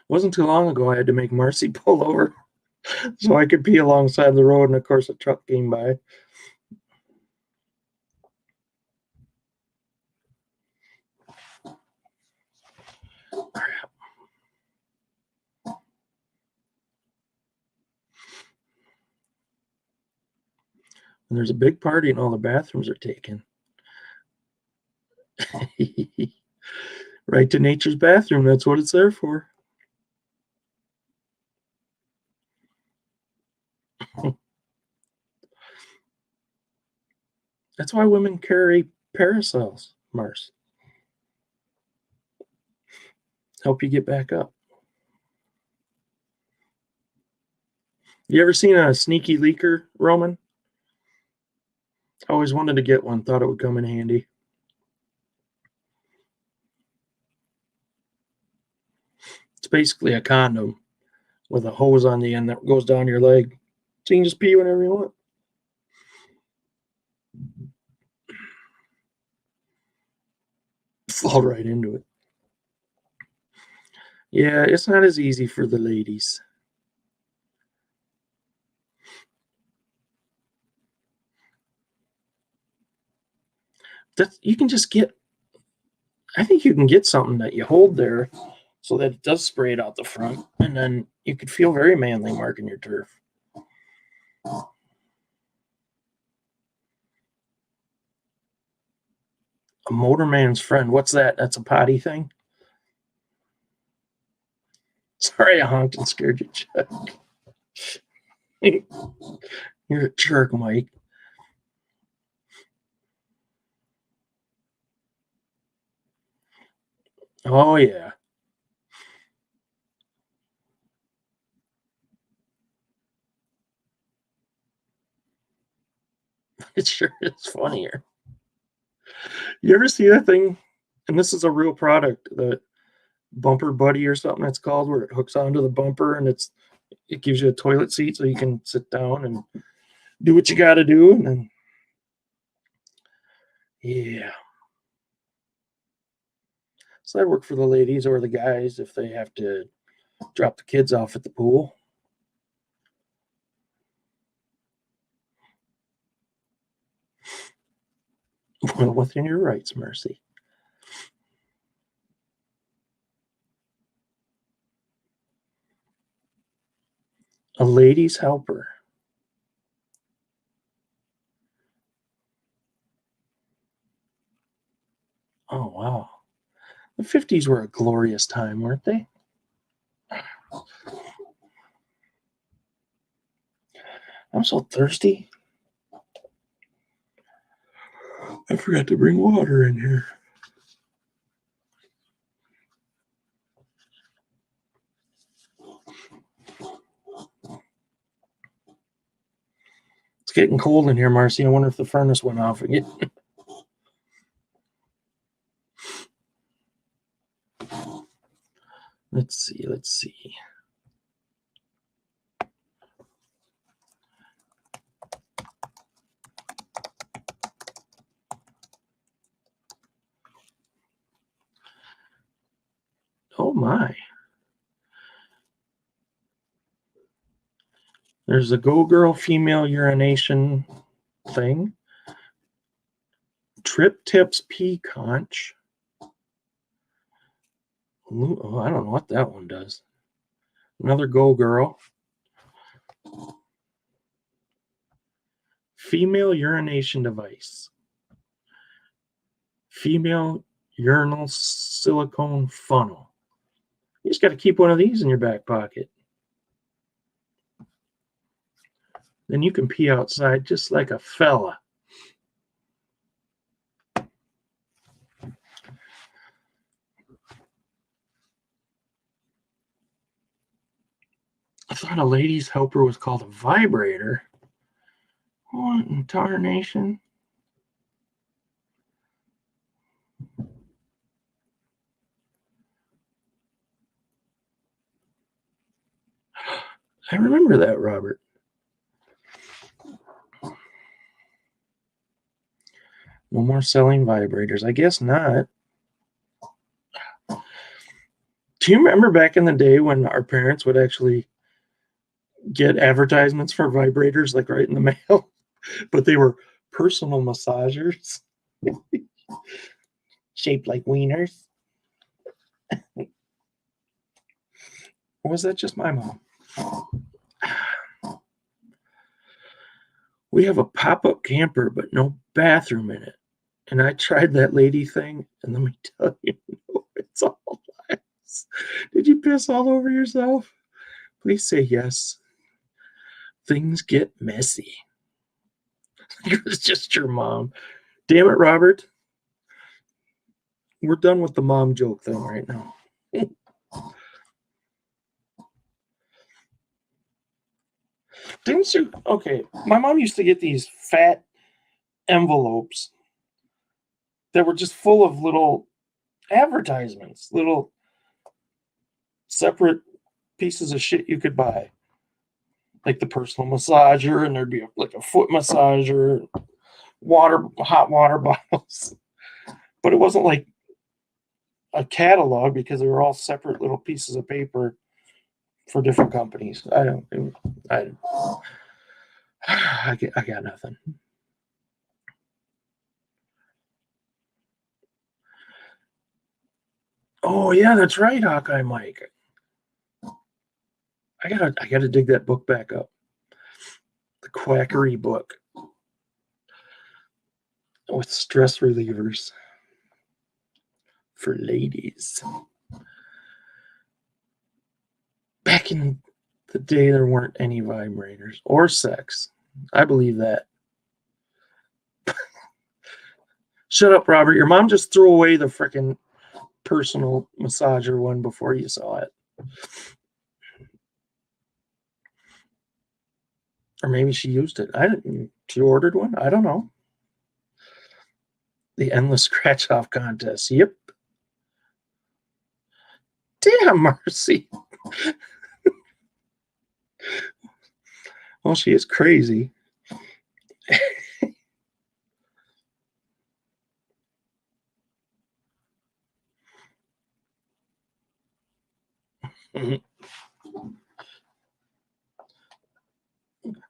Wasn't too long ago I had to make Marcy pull over so I could pee alongside the road, and of course a truck came by. And there's a big party and all the bathrooms are taken. Right to nature's bathroom. That's what it's there for. That's why women carry parasols, Mars. Help you get back up. You ever seen a sneaky leaker, Roman? Always wanted to get one. Thought it would come in handy. It's basically a condom with a hose on the end that goes down your leg. So you can just pee whenever you want. Fall right into it. Yeah, it's not as easy for the ladies. You can just get, I think you can get something that you hold there so that it does spray it out the front, and then you could feel very manly marking your turf. A motorman's friend. What's that? That's a potty thing? Sorry I honked and scared you, Chuck. You're a jerk, Mike. Oh, yeah. It sure is funnier. You ever see that thing? And this is a real product, the Bumper Buddy or something it's called, where it hooks onto the bumper and it gives you a toilet seat so you can sit down and do what you got to do. And then, yeah. So I work for the ladies or the guys if they have to drop the kids off at the pool. Well, within your rights, Mercy. A lady's helper. Oh, wow. The 50s were a glorious time, weren't they? I'm so thirsty. I forgot to bring water in here. It's getting cold in here, Marcy. I wonder if the furnace went off again. Let's see. Oh my. There's a Go Girl female urination thing. Trip Tips Pea Conch. Oh, I don't know what that one does. Another Go Girl. Female urination device. Female urinal silicone funnel. You just got to keep one of these in your back pocket. Then you can pee outside just like a fella. I thought a lady's helper was called a vibrator. What in tarnation? I remember that, Robert. No more selling vibrators. I guess not. Do you remember back in the day when our parents would actually get advertisements for vibrators like right in the mail? But they were personal massagers shaped like wieners. Or was that just my mom? We have a pop-up camper, but no bathroom in it. And I tried that lady thing, and let me tell you, no, it's all lies. Did you piss all over yourself? Please say yes. Things get messy. It was just your mom. Damn it, Robert. We're done with the mom joke thing right now. Didn't you? Okay, my mom used to get these fat envelopes that were just full of little advertisements, little separate pieces of shit you could buy, like the personal massager, and there'd be like a foot massager, hot water bottles. But it wasn't like a catalog because they were all separate little pieces of paper for different companies. I got nothing. Oh yeah, that's right, Hawkeye Mike. I gotta dig that book back up. The Quackery book with stress relievers for ladies. Back in the day, there weren't any vibrators or sex. I believe that. Shut up, Robert. Your mom just threw away the frickin' personal massager one before you saw it. Or maybe she used it. She ordered one? I don't know. The endless scratch off contest. Yep. Damn, Marcy. Well, she is crazy.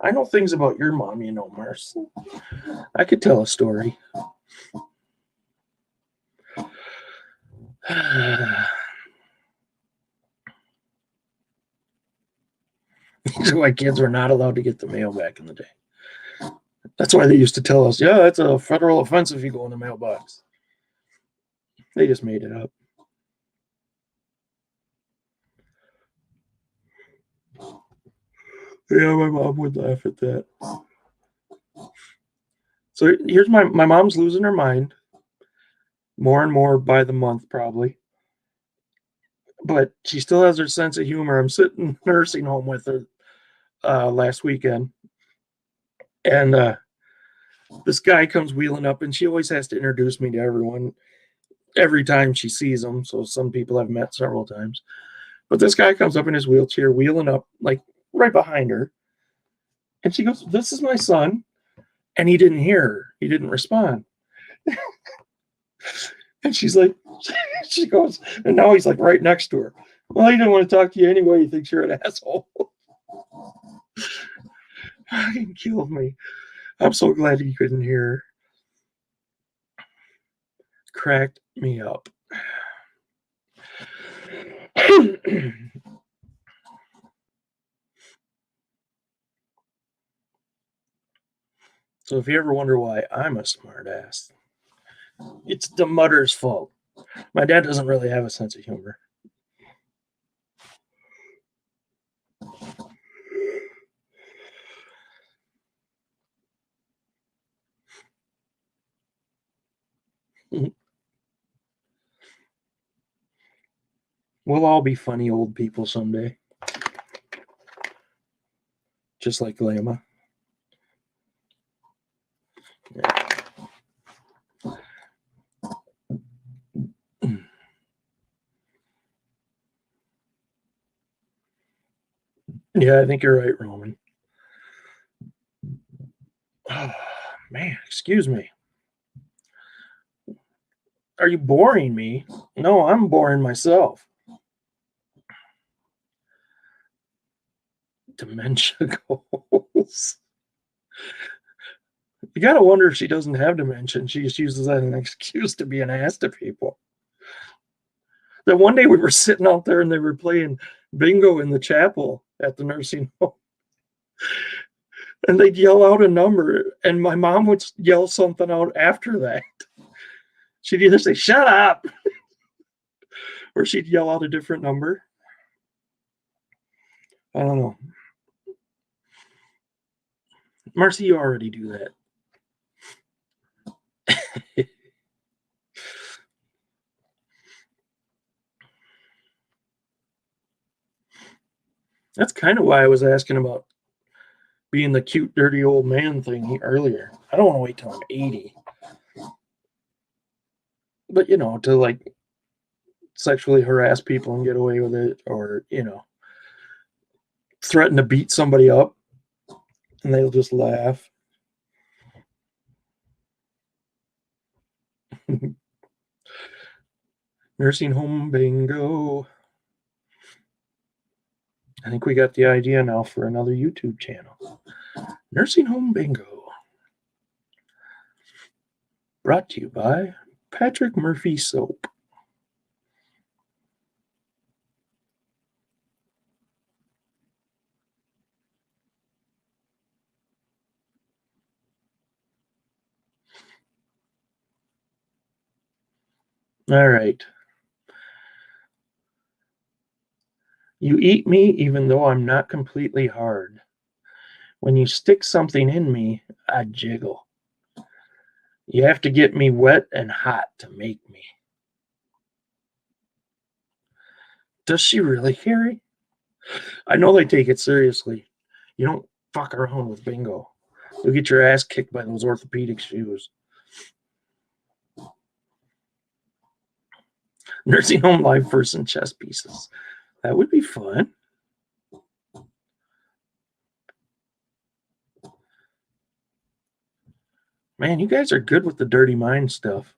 I know things about your mom, you know, Mars. I could tell a story. These are why kids were not allowed to get the mail back in the day. That's why they used to tell us, yeah, that's a federal offense if you go in the mailbox. They just made it up. Yeah, my mom would laugh at that. So here's my mom's losing her mind more and more by the month, probably. But she still has her sense of humor. I'm sitting in the nursing home with her last weekend, and this guy comes wheeling up, and she always has to introduce me to everyone every time she sees him. So some people I've met several times. But this guy comes up in his wheelchair, wheeling up, like right behind her. And she goes, "This is my son." And he didn't hear her. He didn't respond. And she's like, she goes, and now he's like right next to her. Well, he didn't want to talk to you anyway. He thinks you're an asshole. Fucking killed me. I'm so glad he couldn't hear her. Cracked me up. So if you ever wonder why I'm a smart ass, it's the mutter's fault. My dad doesn't really have a sense of humor. We'll all be funny old people someday. just like Lama. Yeah, I think you're right, Roman. Oh, man, excuse me. Are you boring me? No, I'm boring myself. Dementia goals. You gotta wonder if she doesn't have dementia. She just uses that as an excuse to be an ass to people. That one day we were sitting out there and they were playing bingo in the chapel at the nursing home. And they'd yell out a number, and my mom would yell something out after that. She'd either say, "Shut up," or she'd yell out a different number. I don't know. Marcy, you already do that. That's kind of why I was asking about being the cute, dirty old man thing earlier. I don't want to wait till I'm 80. But, to like sexually harass people and get away with it, or, threaten to beat somebody up and they'll just laugh. Nursing home bingo. I think we got the idea now for another YouTube channel. Nursing home bingo. Brought to you by Patrick Murphy Soap. All right. You eat me even though I'm not completely hard. When you stick something in me, I jiggle. You have to get me wet and hot to make me. Does she really, Carrie? I know they take it seriously. You don't fuck around with bingo. You'll get your ass kicked by those orthopedic shoes. Nursing home live person chess pieces. That would be fun. Man, you guys are good with the dirty mind stuff.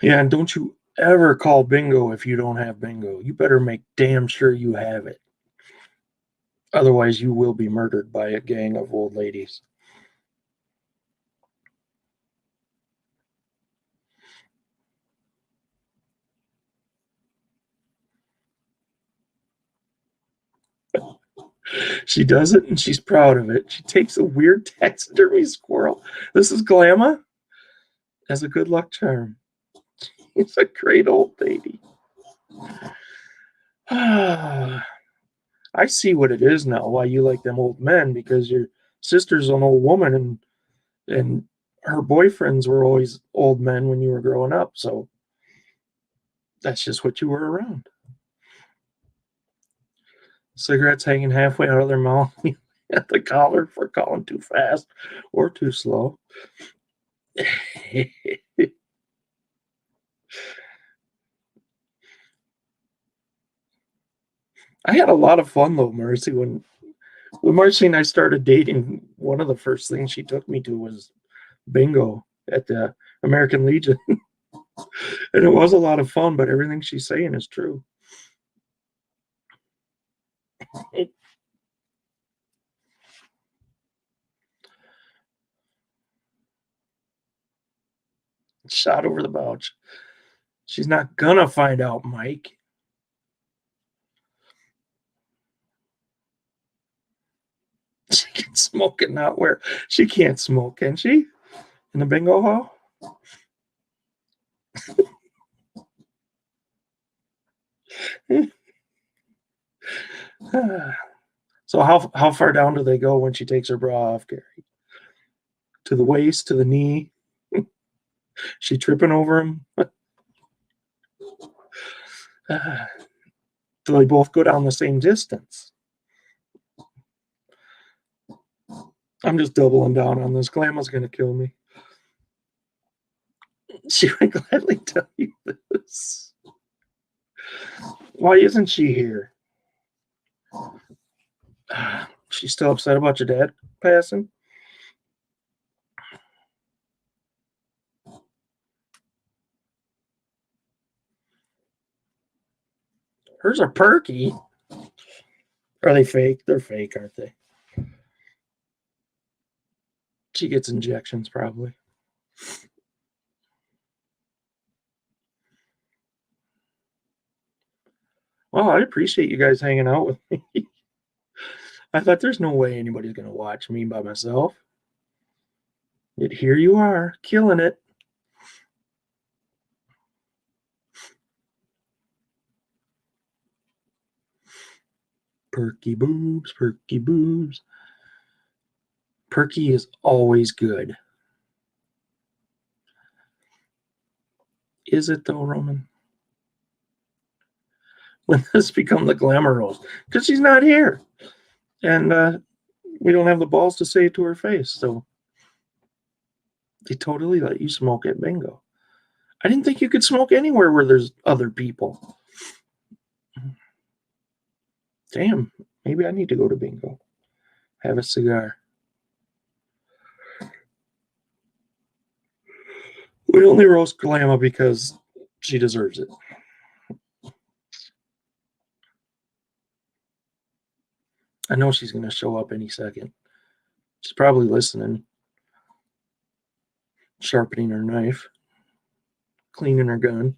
Yeah, and don't you ever call bingo if you don't have bingo. You better make damn sure you have it. Otherwise, you will be murdered by a gang of old ladies. She does it and she's proud of it. She takes a weird taxidermy squirrel. This is Glamma as a good luck charm. It's a great old lady. I see what it is now, why you like them old men, because your sister's an old woman and her boyfriends were always old men when you were growing up, so that's just what you were around. Cigarettes hanging halfway out of their mouth at the collar for calling too fast or too slow. I had a lot of fun though, Mercy. When Marcy and I started dating, one of the first things she took me to was bingo at the American Legion. And it was a lot of fun, but everything she's saying is true. Shot over the bouch. She's not gonna find out, Mike. She can smoke it, not where. She can't smoke, can she? In the bingo hall? So how far down do they go when she takes her bra off, Gary? to the waist, to the knee. She tripping over him. So they both go down the same distance. I'm just doubling down on this. Grandma's going to kill me. She would gladly tell you this. Why isn't she here? She's still upset about your dad passing? Hers are perky. Are they fake? They're fake, aren't they? She gets injections, probably. Well, I appreciate you guys hanging out with me. I thought there's no way anybody's going to watch me by myself. Yet here you are, killing it. Perky boobs, perky boobs. Perky is always good. Is it though, Roman? When this become the glamour rose? Because she's not here. And we don't have the balls to say it to her face. So they totally let you smoke at bingo. I didn't think you could smoke anywhere where there's other people. Damn, maybe I need to go to bingo. Have a cigar. We only roast Glamour because she deserves it. I know she's going to show up any second. She's probably listening. Sharpening her knife. Cleaning her gun.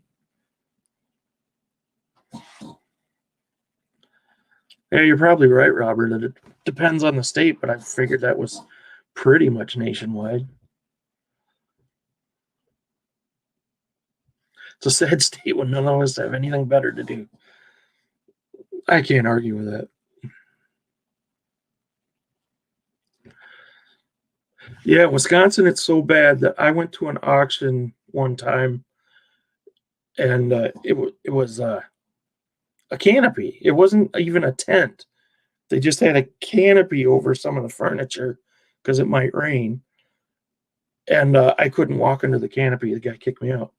Yeah, you're probably right, Robert. That it depends on the state, but I figured that was pretty much nationwide. It's a sad state when none of us have anything better to do. I can't argue with that. Yeah, Wisconsin, it's so bad that I went to an auction one time, and it was a canopy. It wasn't even a tent. They just had a canopy over some of the furniture because it might rain. And I couldn't walk under the canopy. The guy kicked me out.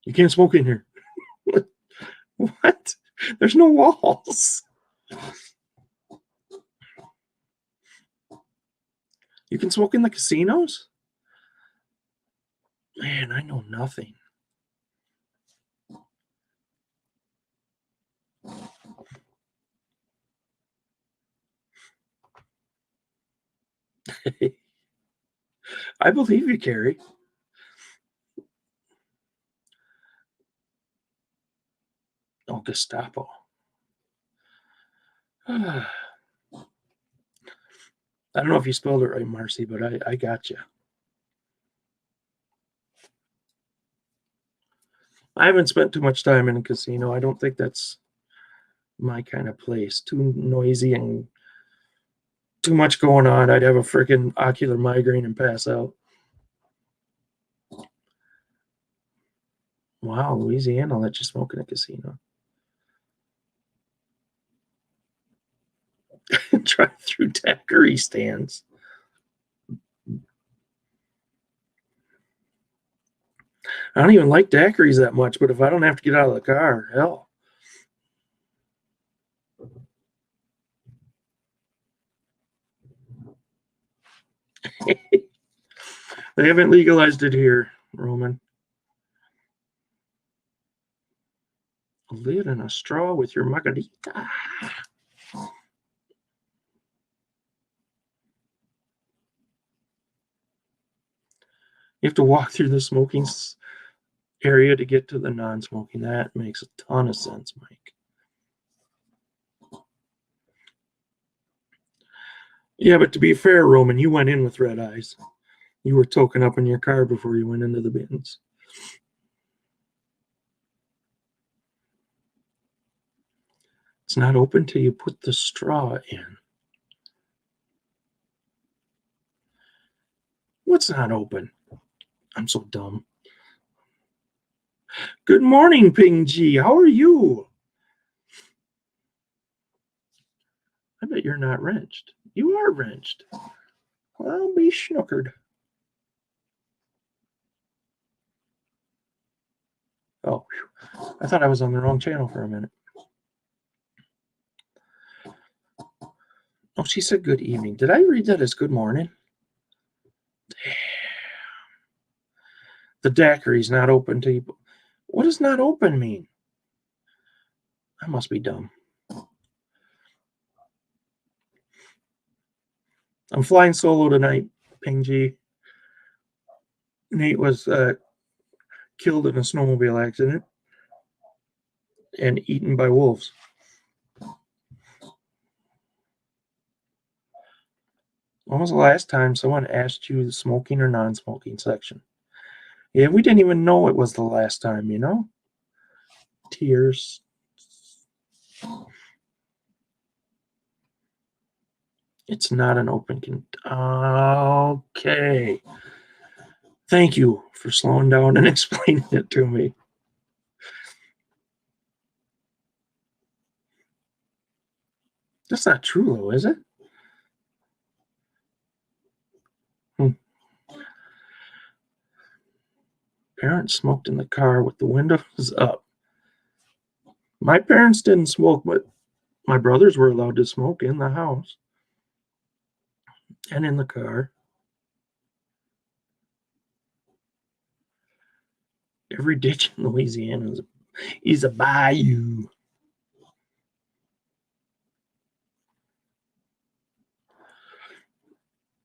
You can't smoke in here. What? There's no walls. You can smoke in the casinos? Man, I know nothing. I believe you, Carrie. Oh, Gestapo. I don't know if you spelled it right, Marcy, but I got you. I haven't spent too much time in a casino. I don't think that's my kind of place. Too noisy and too much going on. I'd have a freaking ocular migraine and pass out. Wow, Louisiana let you smoke in a casino. Drive-through daiquiri stands. I don't even like daiquiris that much, but if I don't have to get out of the car, hell. They haven't legalized it here, Roman. A lid and a straw with your margarita. You have to walk through the smoking area to get to the non-smoking. That makes a ton of sense, Mike. Yeah, but to be fair, Roman, you went in with red eyes. You were token up in your car before you went into the bins. It's not open till you put the straw in. What's not open? I'm so dumb. Good morning, Ping G. How are you? I bet you're not wrenched. You are wrenched. Well, be snookered. Oh, whew. I thought I was on the wrong channel for a minute. Oh, she said good evening. Did I read that as good morning? Damn. The daiquiri's not open to you. What does not open mean? I must be dumb. I'm flying solo tonight, Ping G. Nate was killed in a snowmobile accident and eaten by wolves. When was the last time someone asked you the smoking or non-smoking section? Yeah, we didn't even know it was the last time, you know? Tears. It's not an open okay. Thank you for slowing down and explaining it to me. That's not true, though, is it? Parents smoked in the car with the windows up. My parents didn't smoke, but my brothers were allowed to smoke in the house and in the car. Every ditch in Louisiana is a bayou.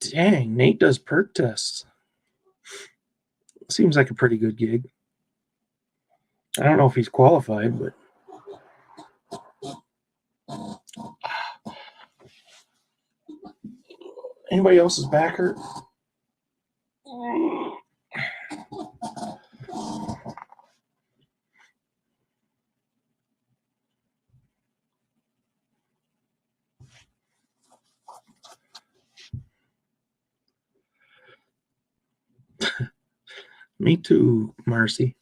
Dang, Nate does perk tests. Seems like a pretty good gig. I don't know if he's qualified, but anybody else's back hurt? Me too, Marcy.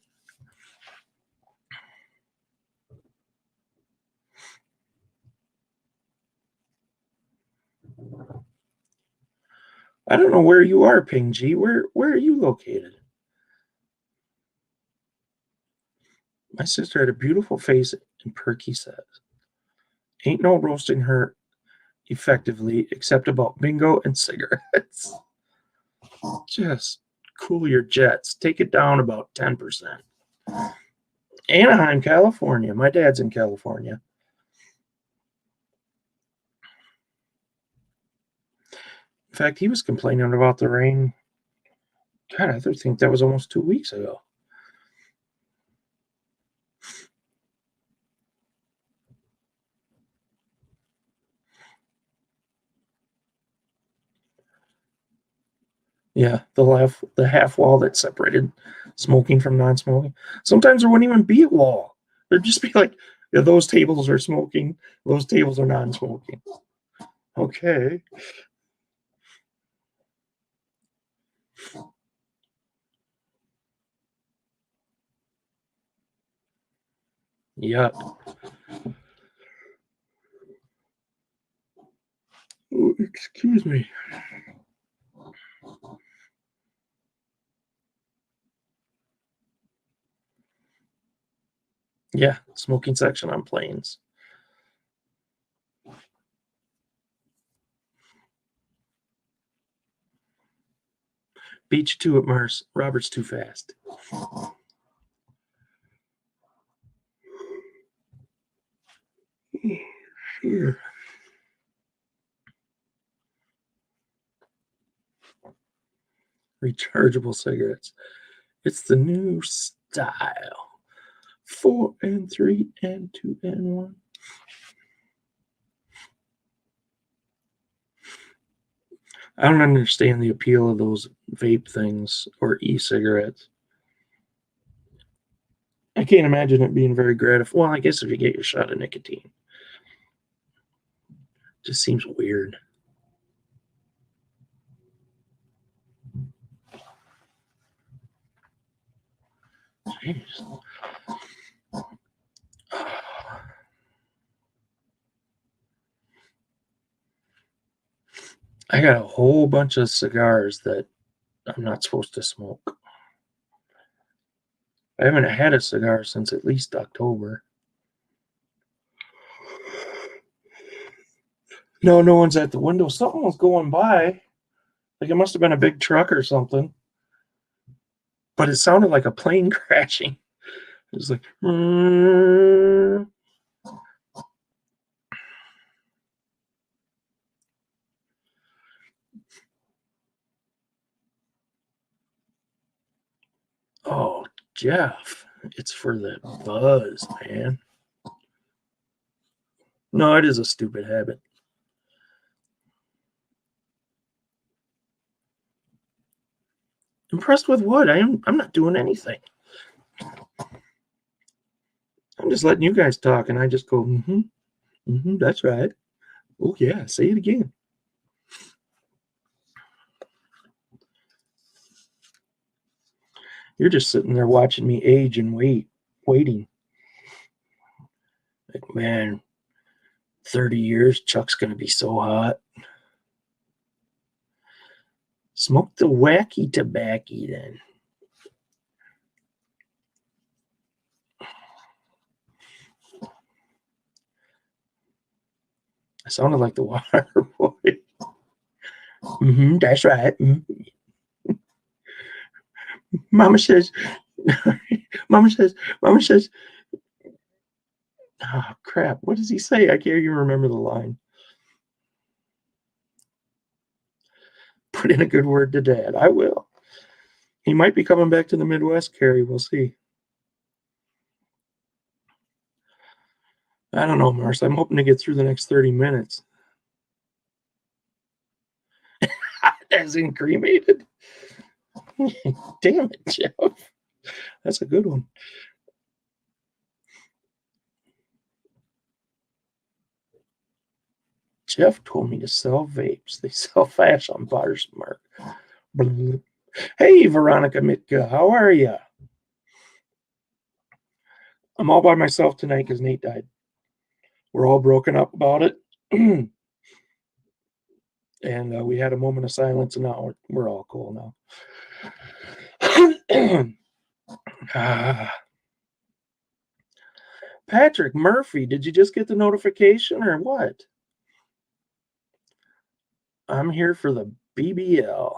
I don't know where you are, Ping G. Where are you located? My sister had a beautiful face and perky says. Ain't no roasting her effectively except about bingo and cigarettes. Just cool your jets. Take it down about 10%. Anaheim, California. My dad's in California. In fact, he was complaining about the rain. God, I think that was almost 2 weeks ago. Yeah, the half wall that separated smoking from non-smoking. Sometimes there wouldn't even be a wall. There'd just be like, yeah, those tables are smoking, those tables are non-smoking. Okay. Yep. Oh, excuse me. Yeah, smoking section on planes. Beach 2 at Mars. Robert's too fast. Here. Rechargeable cigarettes. It's the new style. 4 and 3 and 2 and 1. I don't understand the appeal of those vape things or e-cigarettes. I can't imagine it being very gratifying. Well, I guess if you get your shot of nicotine. Just seems weird. Jeez. I got a whole bunch of cigars that I'm not supposed to smoke. I haven't had a cigar since at least October. No, no one's at the window. Something was going by. Like it must have been a big truck or something. But it sounded like a plane crashing. It was like, oh, Jeff, it's for the buzz, man. No, it is a stupid habit. Impressed with what? I'm not doing anything. I'm just letting you guys talk, and I just go, that's right. Oh yeah, say it again. You're just sitting there watching me age and waiting. Like, man, 30 years, Chuck's gonna be so hot. Smoke the wacky tobacco then. I sounded like the water boy. That's right. Mama says, Mama says, oh crap, what does he say? I can't even remember the line. Put in a good word to Dad. I will. He might be coming back to the Midwest, Carrie. We'll see. I don't know, Mars. I'm hoping to get through the next 30 minutes. As in cremated. Damn it, Jeff. That's a good one. Jeff told me to sell vapes. They sell fast on Buttersmark. Hey, Veronica Mitka, how are you? I'm all by myself tonight because Nate died. We're all broken up about it. And we had a moment of silence, and now we're all cool now. Patrick Murphy, did you just get the notification or what? I'm here for the BBL.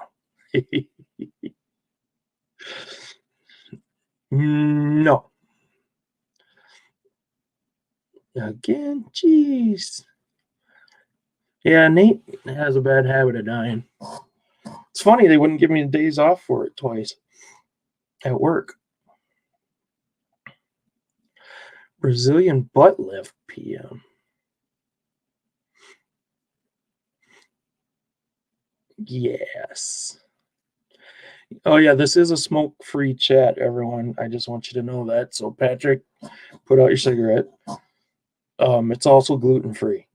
No. Again, jeez. Yeah, Nate has a bad habit of dying. It's funny they wouldn't give me days off for it twice at work. Brazilian butt lift PM. Yes. Oh yeah, this is a smoke-free chat, everyone. I just want you to know that. So Patrick, put out your cigarette. It's also gluten-free,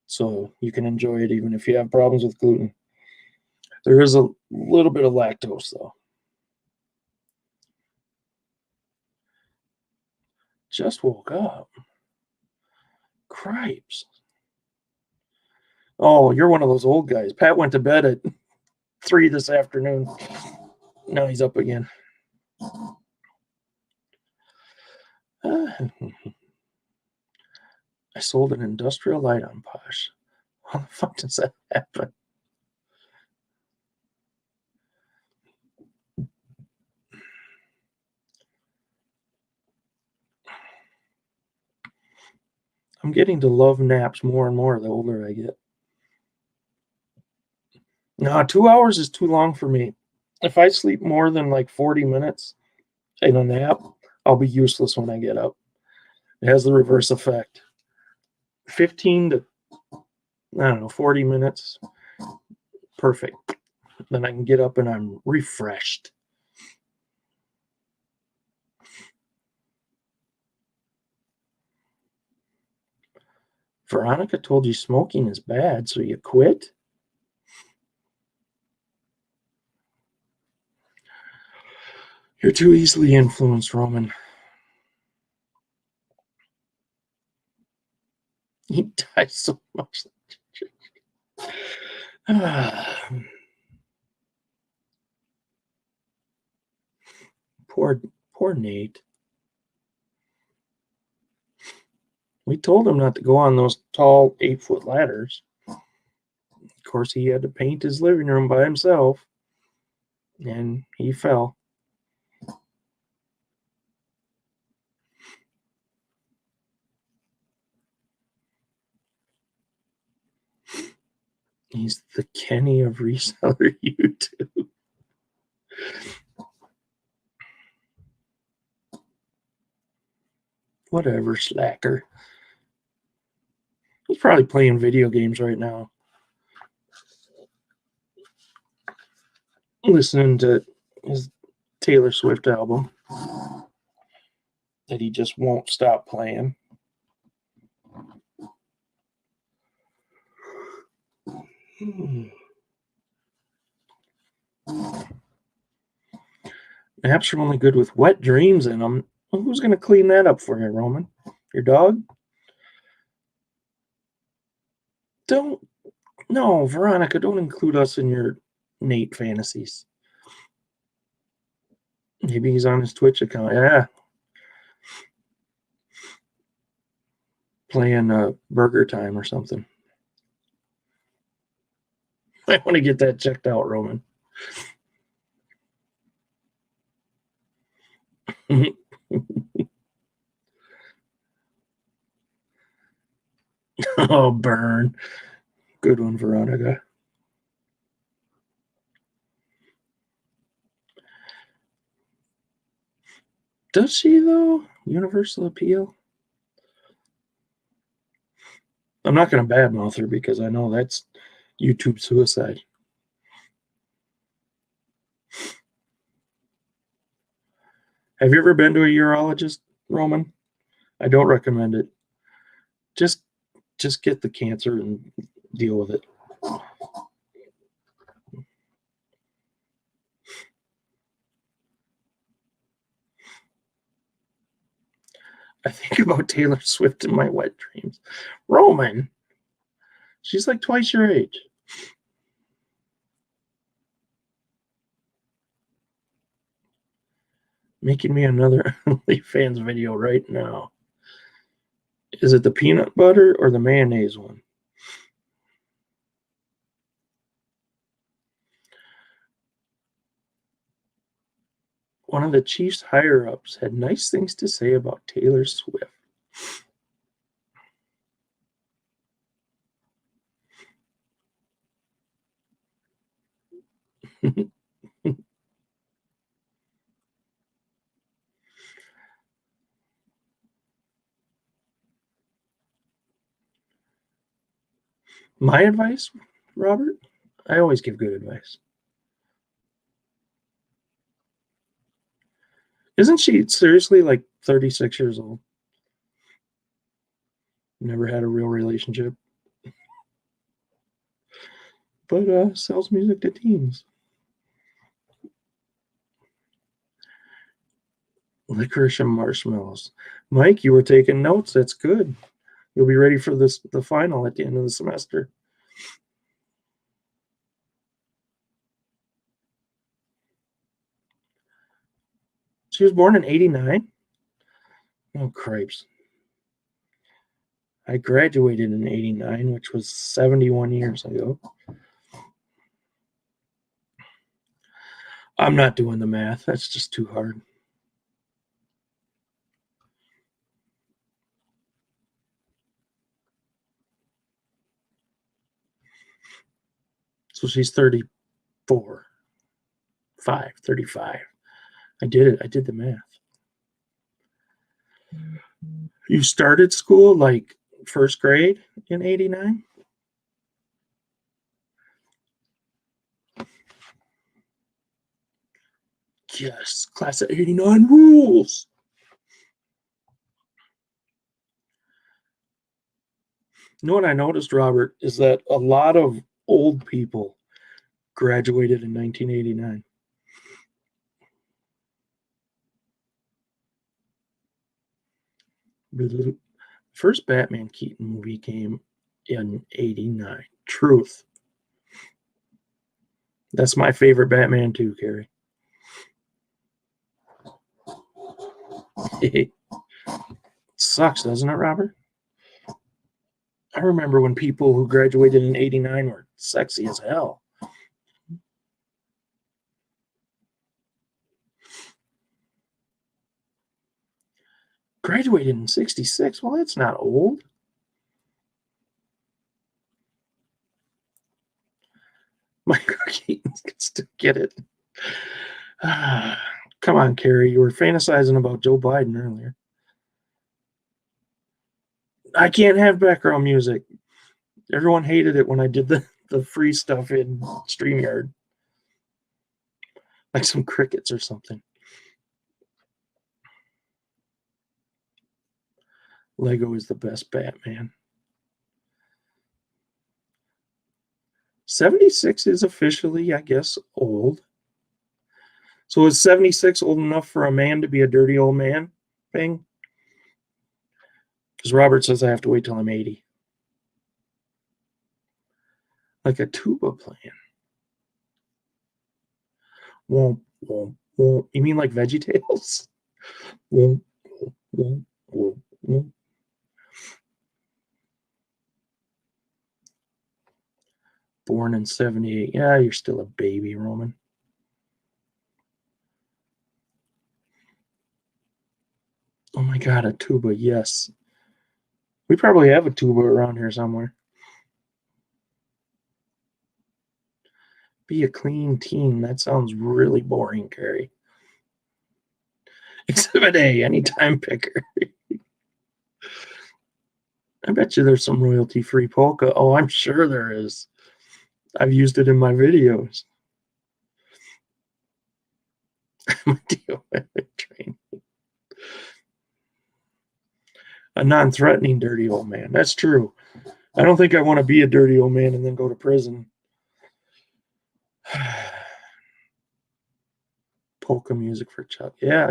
so you can enjoy it even if you have problems with gluten. There is a little bit of lactose though. Just woke up. Cripes. Oh, you're one of those old guys. Pat went to bed at 3 this afternoon. Now he's up again. I sold an industrial light on Posh. How the fuck does that happen? I'm getting to love naps more and more the older I get. No, 2 hours is too long for me. If I sleep more than like 40 minutes in a nap, I'll be useless when I get up. It has the reverse effect. 15 to, 40 minutes. Perfect. Then I can get up and I'm refreshed. Veronica told you smoking is bad, so you quit? You're too easily influenced, Roman. He dies so much. Poor Nate. We told him not to go on those tall 8-foot ladders. Of course, he had to paint his living room by himself, and he fell. He's the Kenny of reseller YouTube. Whatever, slacker. He's probably playing video games right now. Listening to his Taylor Swift album that he just won't stop playing. Maps are only good with wet dreams in them. Well, who's going to clean that up for you, Roman? Your dog? No, Veronica, don't include us in your Nate fantasies. Maybe he's on his Twitch account. Yeah. Playing Burger Time or something. I want to get that checked out, Roman. Oh, burn. Good one, Veronica. Does she, though? Universal appeal? I'm not going to badmouth her because I know that's YouTube suicide. Have you ever been to a urologist, Roman? I don't recommend it. Just get the cancer and deal with it. I think about Taylor Swift in my wet dreams. Roman, she's like twice your age. Making me another OnlyFans video right now. Is it the peanut butter or the mayonnaise one? One of the Chiefs higher-ups had nice things to say about Taylor Swift. My advice, Robert? I always give good advice. Isn't she seriously like 36 years old? Never had a real relationship. But sells music to teens. Licorice and marshmallows. Mike, you were taking notes. That's good. You'll be ready for the final at the end of the semester. She was born in 89? Oh, cripes. I graduated in 89, which was 71 years ago. I'm not doing the math. That's just too hard. So she's 34. 35. I did it. I did the math. You started school like first grade in 89? Yes, class of 89 rules. You know what I noticed, Robert, is that a lot of old people graduated in 1989. First Batman Keaton movie came in 89. Truth. That's my favorite Batman too, Carrie. It sucks, doesn't it, Robert? I remember when people who graduated in 89 were sexy as hell. Graduated in 66? Well, that's not old. Michael Keaton can still get it. Come on, Carrie. You were fantasizing about Joe Biden earlier. I can't have background music. Everyone hated it when I did the free stuff in StreamYard. Like some crickets or something. Lego is the best Batman. 76 is officially, I guess, old. So is 76 old enough for a man to be a dirty old man thing? Because Robert says I have to wait till I'm 80. Like a tuba playing. Womp, womp, womp. You mean like VeggieTales? Womp, womp, womp, womp, womp. Born in 78. Yeah, you're still a baby, Roman. Oh my God, a tuba, yes. We probably have a tuba around here somewhere. Be a clean teen. That sounds really boring, Carrie. Exhibit A, anytime picker. I bet you there's some royalty-free polka. Oh, I'm sure there is. I've used it in my videos. A non-threatening dirty old man. That's true. I don't think I want to be a dirty old man and then go to prison. Polka music for Chuck. Yeah.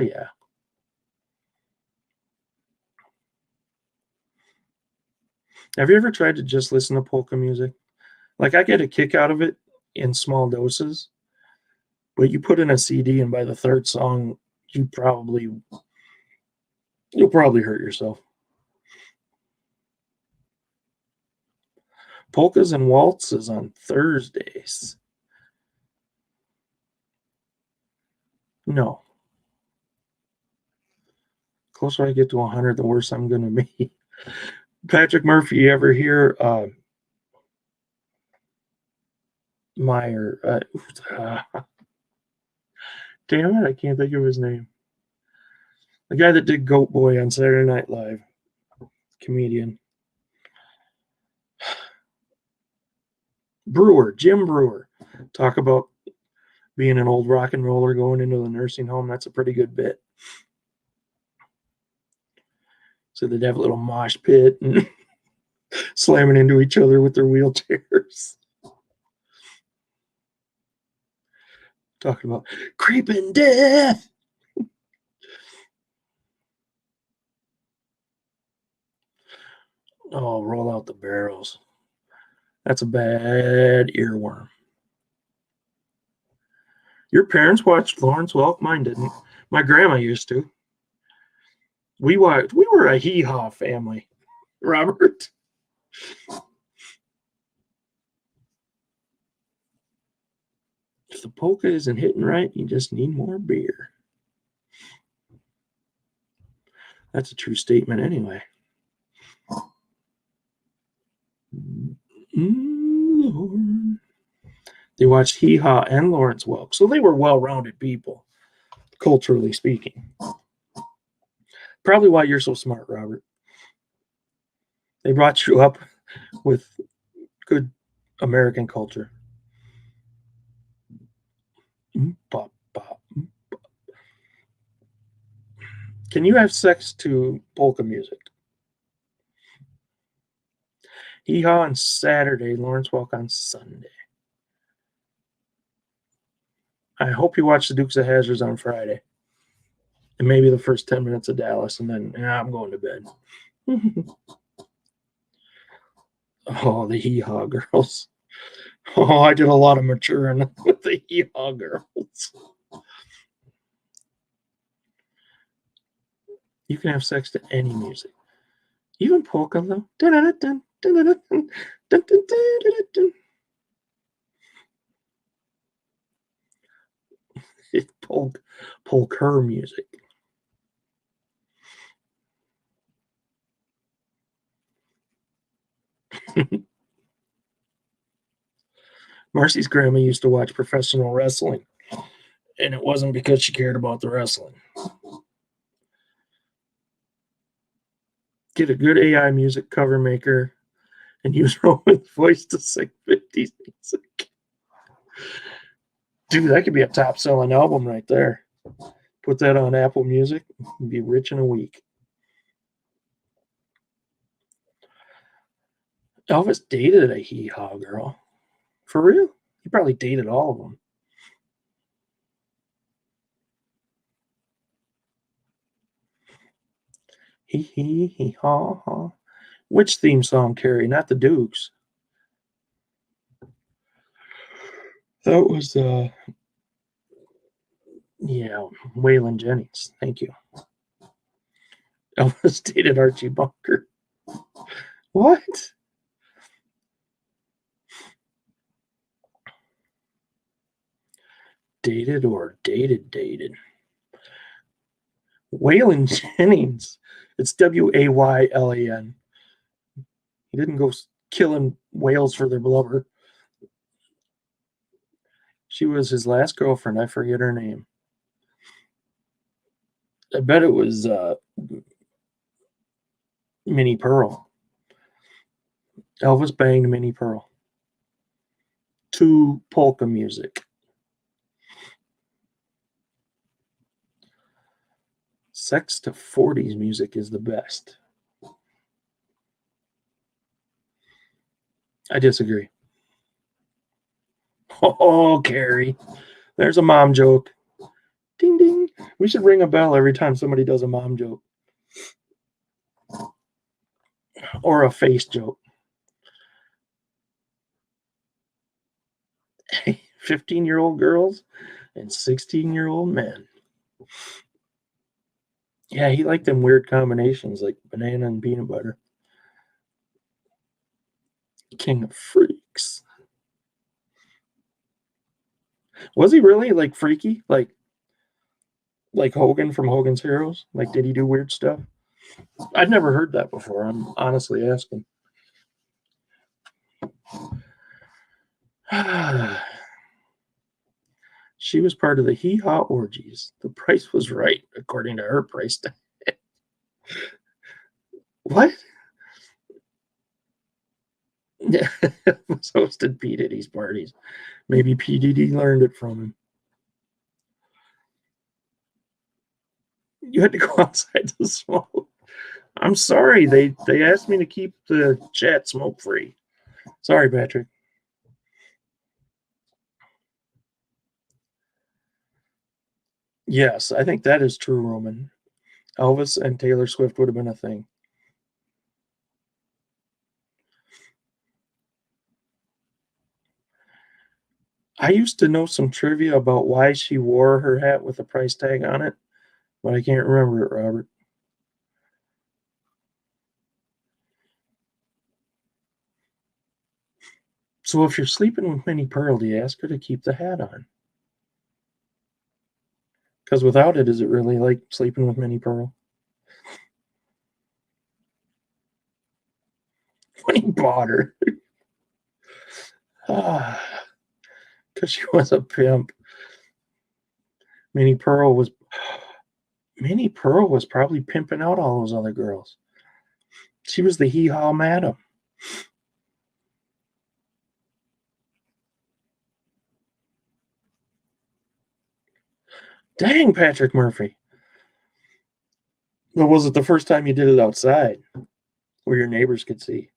Have you ever tried to just listen to polka music? Like, I get a kick out of it in small doses, but you put in a CD and by the third song, you'll probably hurt yourself. Polkas and waltzes on Thursdays. No. Closer I get to 100, the worse I'm going to be. Patrick Murphy, you ever hear Meyer? Damn it, I can't think of his name. The guy that did Goat Boy on Saturday Night Live. Comedian. Jim Brewer. Talk about being an old rock and roller going into the nursing home. That's a pretty good bit. So they'd have a little mosh pit and slamming into each other with their wheelchairs. Talking about creeping death. Oh, roll out the barrels. That's a bad earworm. Your parents watched Lawrence Welk? Mine didn't. My grandma used to. We were a hee-haw family, Robert. If the polka isn't hitting right, you just need more beer. That's a true statement anyway. Lord. They watched Hee Haw and Lawrence Welk, so they were well-rounded people, culturally speaking. Probably why you're so smart, Robert. They brought you up with good American culture. Can you have sex to polka music? Hee Haw on Saturday, Lawrence Welk on Sunday. I hope you watch the Dukes of Hazzard on Friday. and maybe the first 10 minutes of Dallas, and then I'm going to bed. Oh, the Hee Haw girls. Oh, I did a lot of maturing with the Hee Haw girls. You can have sex to any music, even polka though. It's polka music. Marcy's grandma used to watch professional wrestling, and it wasn't because she cared about the wrestling. Get a good AI music cover maker and use Roman's voice to sing 50s music. Dude, that could be a top selling album right there. Put that on Apple Music and be rich in a week. Elvis dated a Hee Haw girl. For real? He probably dated all of them. Hee haw haw. Which theme song, Carrie? Not the Dukes. That was Waylon Jennings. Thank you. Elvis dated Archie Bunker. What? Dated or dated? Waylon Jennings. It's Waylan. He didn't go killing whales for their blubber. She was his last girlfriend. I forget her name. I bet it was Minnie Pearl. Elvis banged Minnie Pearl to polka music. Sex to 40s music is the best. I disagree. Oh, Carrie. There's a mom joke. Ding, ding. We should ring a bell every time somebody does a mom joke. Or a face joke. 15-year-old girls and 16-year-old men. Yeah, he liked them weird combinations like banana and peanut butter. King of freaks. Was he really like freaky? Like Hogan from Hogan's Heroes? Like, did he do weird stuff? I'd never heard that before. I'm honestly asking. She was part of the Hee Haw orgies. The price was right, according to her price tag. What? Was hosted P. Diddy's parties. Maybe P. Diddy learned it from him. You had to go outside to smoke. I'm sorry. They asked me to keep the chat smoke free. Sorry, Patrick. Yes, I think that is true, Roman. Elvis and Taylor Swift would have been a thing. I used to know some trivia about why she wore her hat with a price tag on it, but I can't remember it, Robert. So if you're sleeping with Minnie Pearl, do you ask her to keep the hat on? Because without it, is it really like sleeping with Minnie Pearl? When he bought her. Because she was a pimp. Minnie Pearl was probably pimping out all those other girls. She was the Hee Haw madam. Dang, Patrick Murphy. Well, was it the first time you did it outside where your neighbors could see?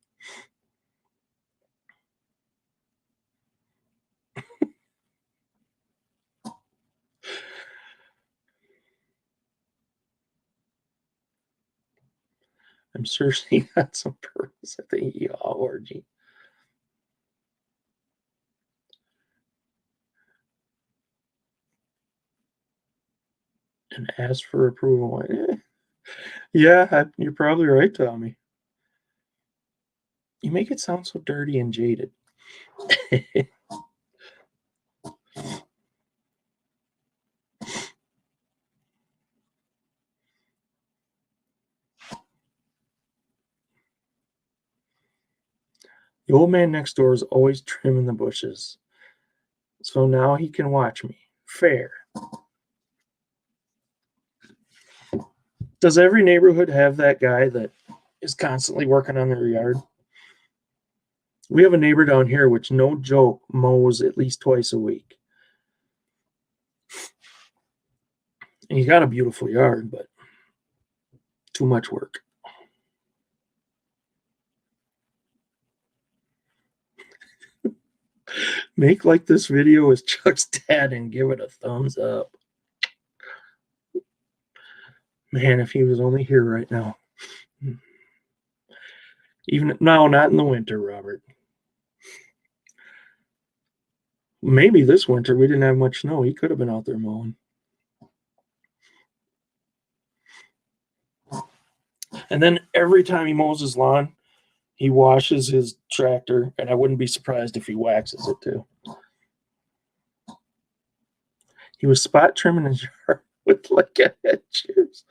I'm sure she got some pearls at the yaw orgy. And asked for approval. Yeah, you're probably right, Tommy. You make it sound so dirty and jaded. The old man next door is always trimming the bushes. So now he can watch me. Fair. Does every neighborhood have that guy that is constantly working on their yard? We have a neighbor down here which, no joke, mows at least twice a week. And he's got a beautiful yard, but too much work. Make like this video is Chuck's dad and give it a thumbs up. Man, if he was only here right now. Even no, not in the winter, Robert. Maybe this winter we didn't have much snow. He could have been out there mowing. And then every time he mows his lawn, he washes his tractor, and I wouldn't be surprised if he waxes it too. He was spot trimming his yard with like a head shears.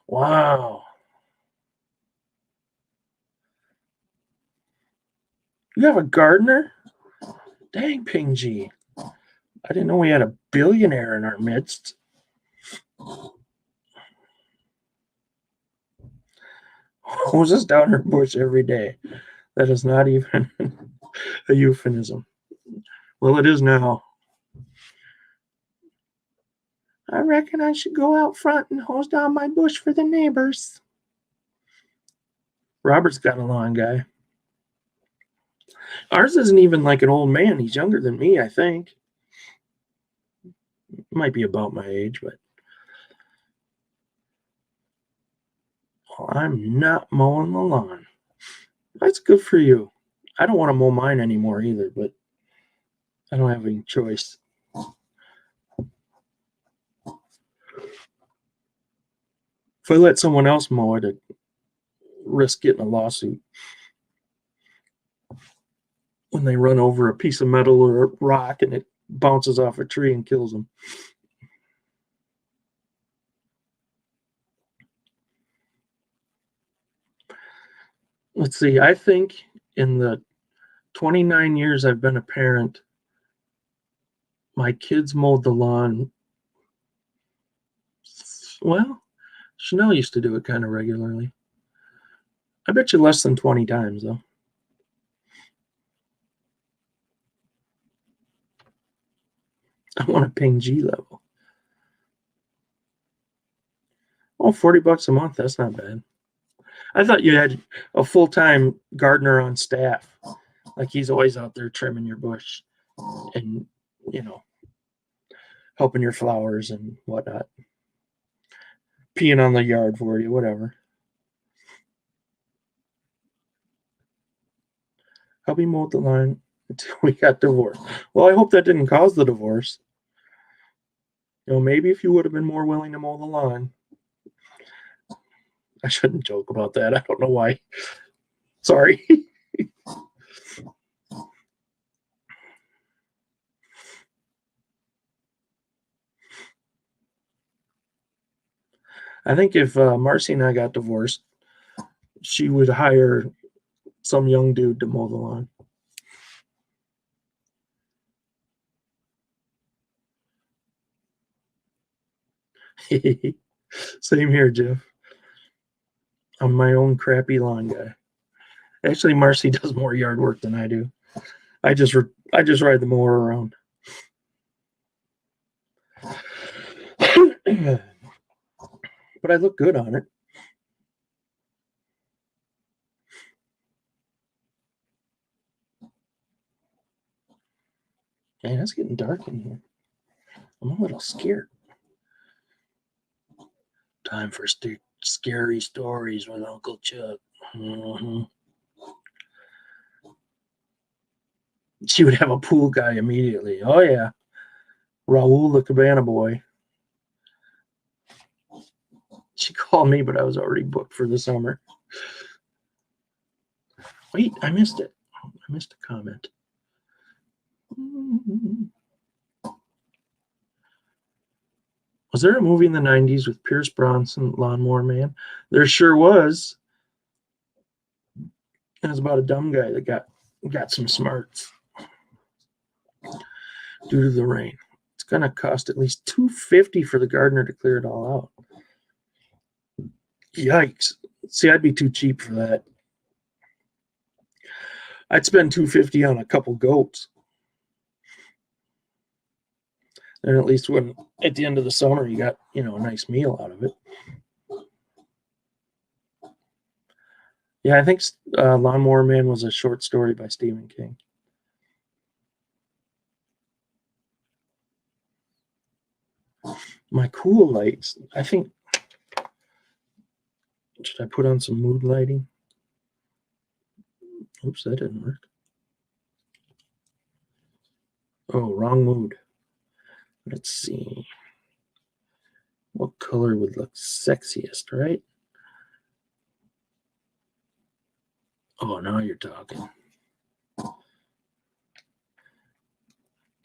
Wow. You have a gardener? Dang, Ping G. I didn't know we had a billionaire in our midst. Hose us down her bush every day. That is not even a euphemism. Well, it is now. I reckon I should go out front and hose down my bush for the neighbors. Robert's got a lawn guy. Ours isn't even like an old man. He's younger than me, I think. Might be about my age, but I'm not mowing the lawn. That's good for you. I don't want to mow mine anymore either, but I don't have any choice. If I let someone else mow it, I'd risk getting a lawsuit when they run over a piece of metal or a rock and it bounces off a tree and kills them. Let's see. I think in the 29 years I've been a parent, my kids mowed the lawn. Well, Chanel used to do it kind of regularly. I bet you less than 20 times, though. I want a Ping G level. Oh, $40 a month. That's not bad. I thought you had a full-time gardener on staff. Like he's always out there trimming your bush and, helping your flowers and whatnot. Peeing on the yard for you, whatever. Help me mow the line until we got divorced. Well, I hope that didn't cause the divorce. Maybe if you would have been more willing to mow the lawn. I shouldn't joke about that. I don't know why. Sorry. I think if Marcy and I got divorced, she would hire some young dude to mow the lawn. Same here, Jeff. I'm my own crappy lawn guy. Actually, Marcy does more yard work than I do. I just ride the mower around. But I look good on it. Man, it's getting dark in here. I'm a little scared. Time for Scary Stories with Uncle Chuck. Mm-hmm. She would have a pool guy immediately. Oh, yeah. Raul the Cabana Boy. She called me, but I was already booked for the summer. Wait, I missed it. I missed a comment. Was there a movie in the 90s with Pierce Brosnan, Lawnmower Man? There sure was. It was about a dumb guy that got some smarts due to the rain. It's going to cost at least $250 for the gardener to clear it all out. Yikes. See, I'd be too cheap for that. I'd spend $250 on a couple goats. And at least when at the end of the summer you got, a nice meal out of it. Yeah, I think Lawnmower Man was a short story by Stephen King. My cool lights, I think, should I put on some mood lighting? Oops, that didn't work. Oh, wrong mood. Let's see. What color would look sexiest, right? Oh, now you're talking.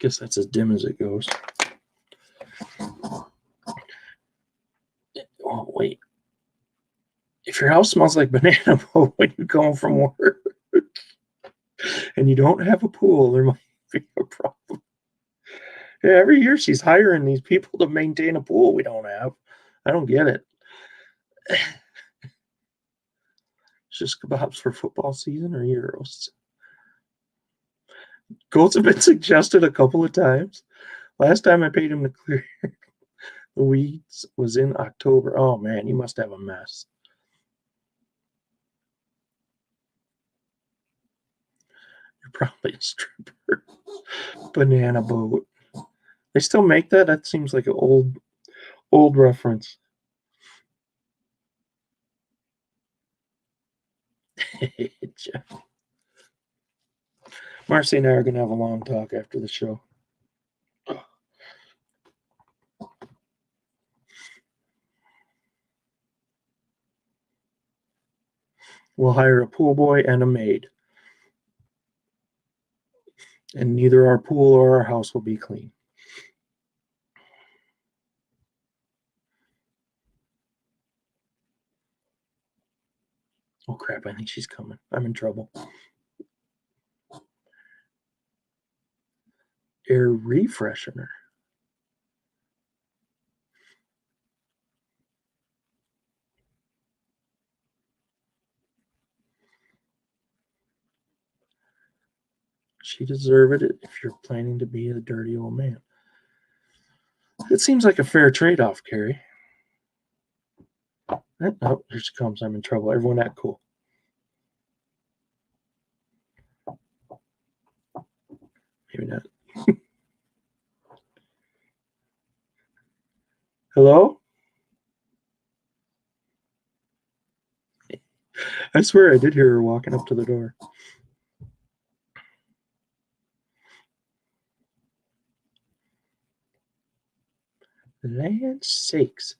Guess that's as dim as it goes. Oh, wait. If your house smells like banana boat when you come from work and you don't have a pool, there might be a problem. Yeah, every year she's hiring these people to maintain a pool we don't have. I don't get it. It's just kebabs for football season or Euros. Goats have been suggested a couple of times. Last time I paid him to clear the weeds was in October. Oh, man, you must have a mess. You're probably a stripper. Banana boat. They still make that? That seems like an old reference. Jeff. Marcy and I are going to have a long talk after the show. We'll hire a pool boy and a maid. And neither our pool or our house will be clean. Oh, crap. I think she's coming. I'm in trouble. Air refreshener. She deserved it if you're planning to be a dirty old man. It seems like a fair trade-off, Carrie. Oh, here she comes. I'm in trouble. Everyone act cool. Maybe not. Hello? I swear I did hear her walking up to the door. Land sakes.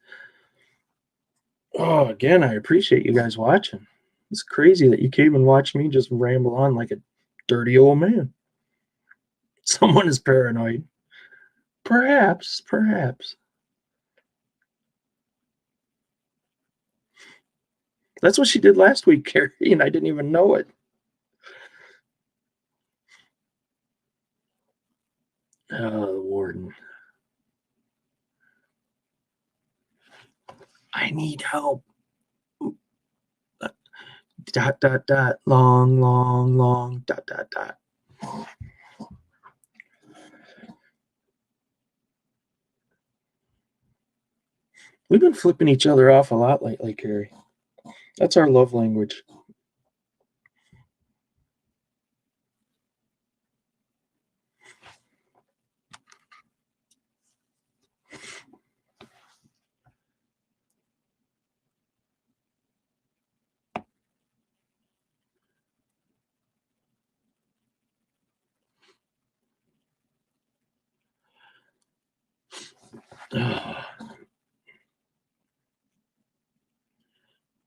Oh, again, I appreciate you guys watching. It's crazy that you came and watched me just ramble on like a dirty old man. Someone is paranoid. Perhaps. That's what she did last week, Carrie, and I didn't even know it. Oh, the warden. I need help. Dot, dot, dot. Long, long, long. Dot, dot, dot. We've been flipping each other off a lot lately, Carrie. That's our love language.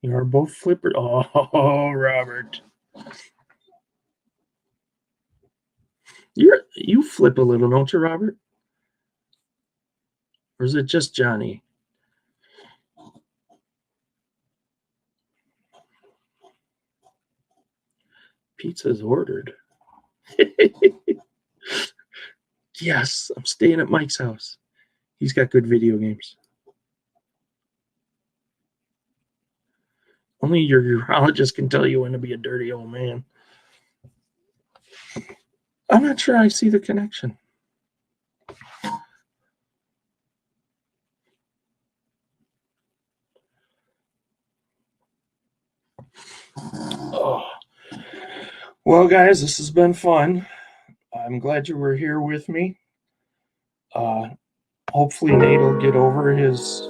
You are both flipper. Oh, Robert. You flip a little, don't you, Robert? Or is it just Johnny? Pizza's ordered. Yes, I'm staying at Mike's house. He's got good video games. Only your urologist can tell you when to be a dirty old man. I'm not sure I see the connection. Oh. Well, guys, this has been fun. I'm glad you were here with me. Hopefully Nate will get over his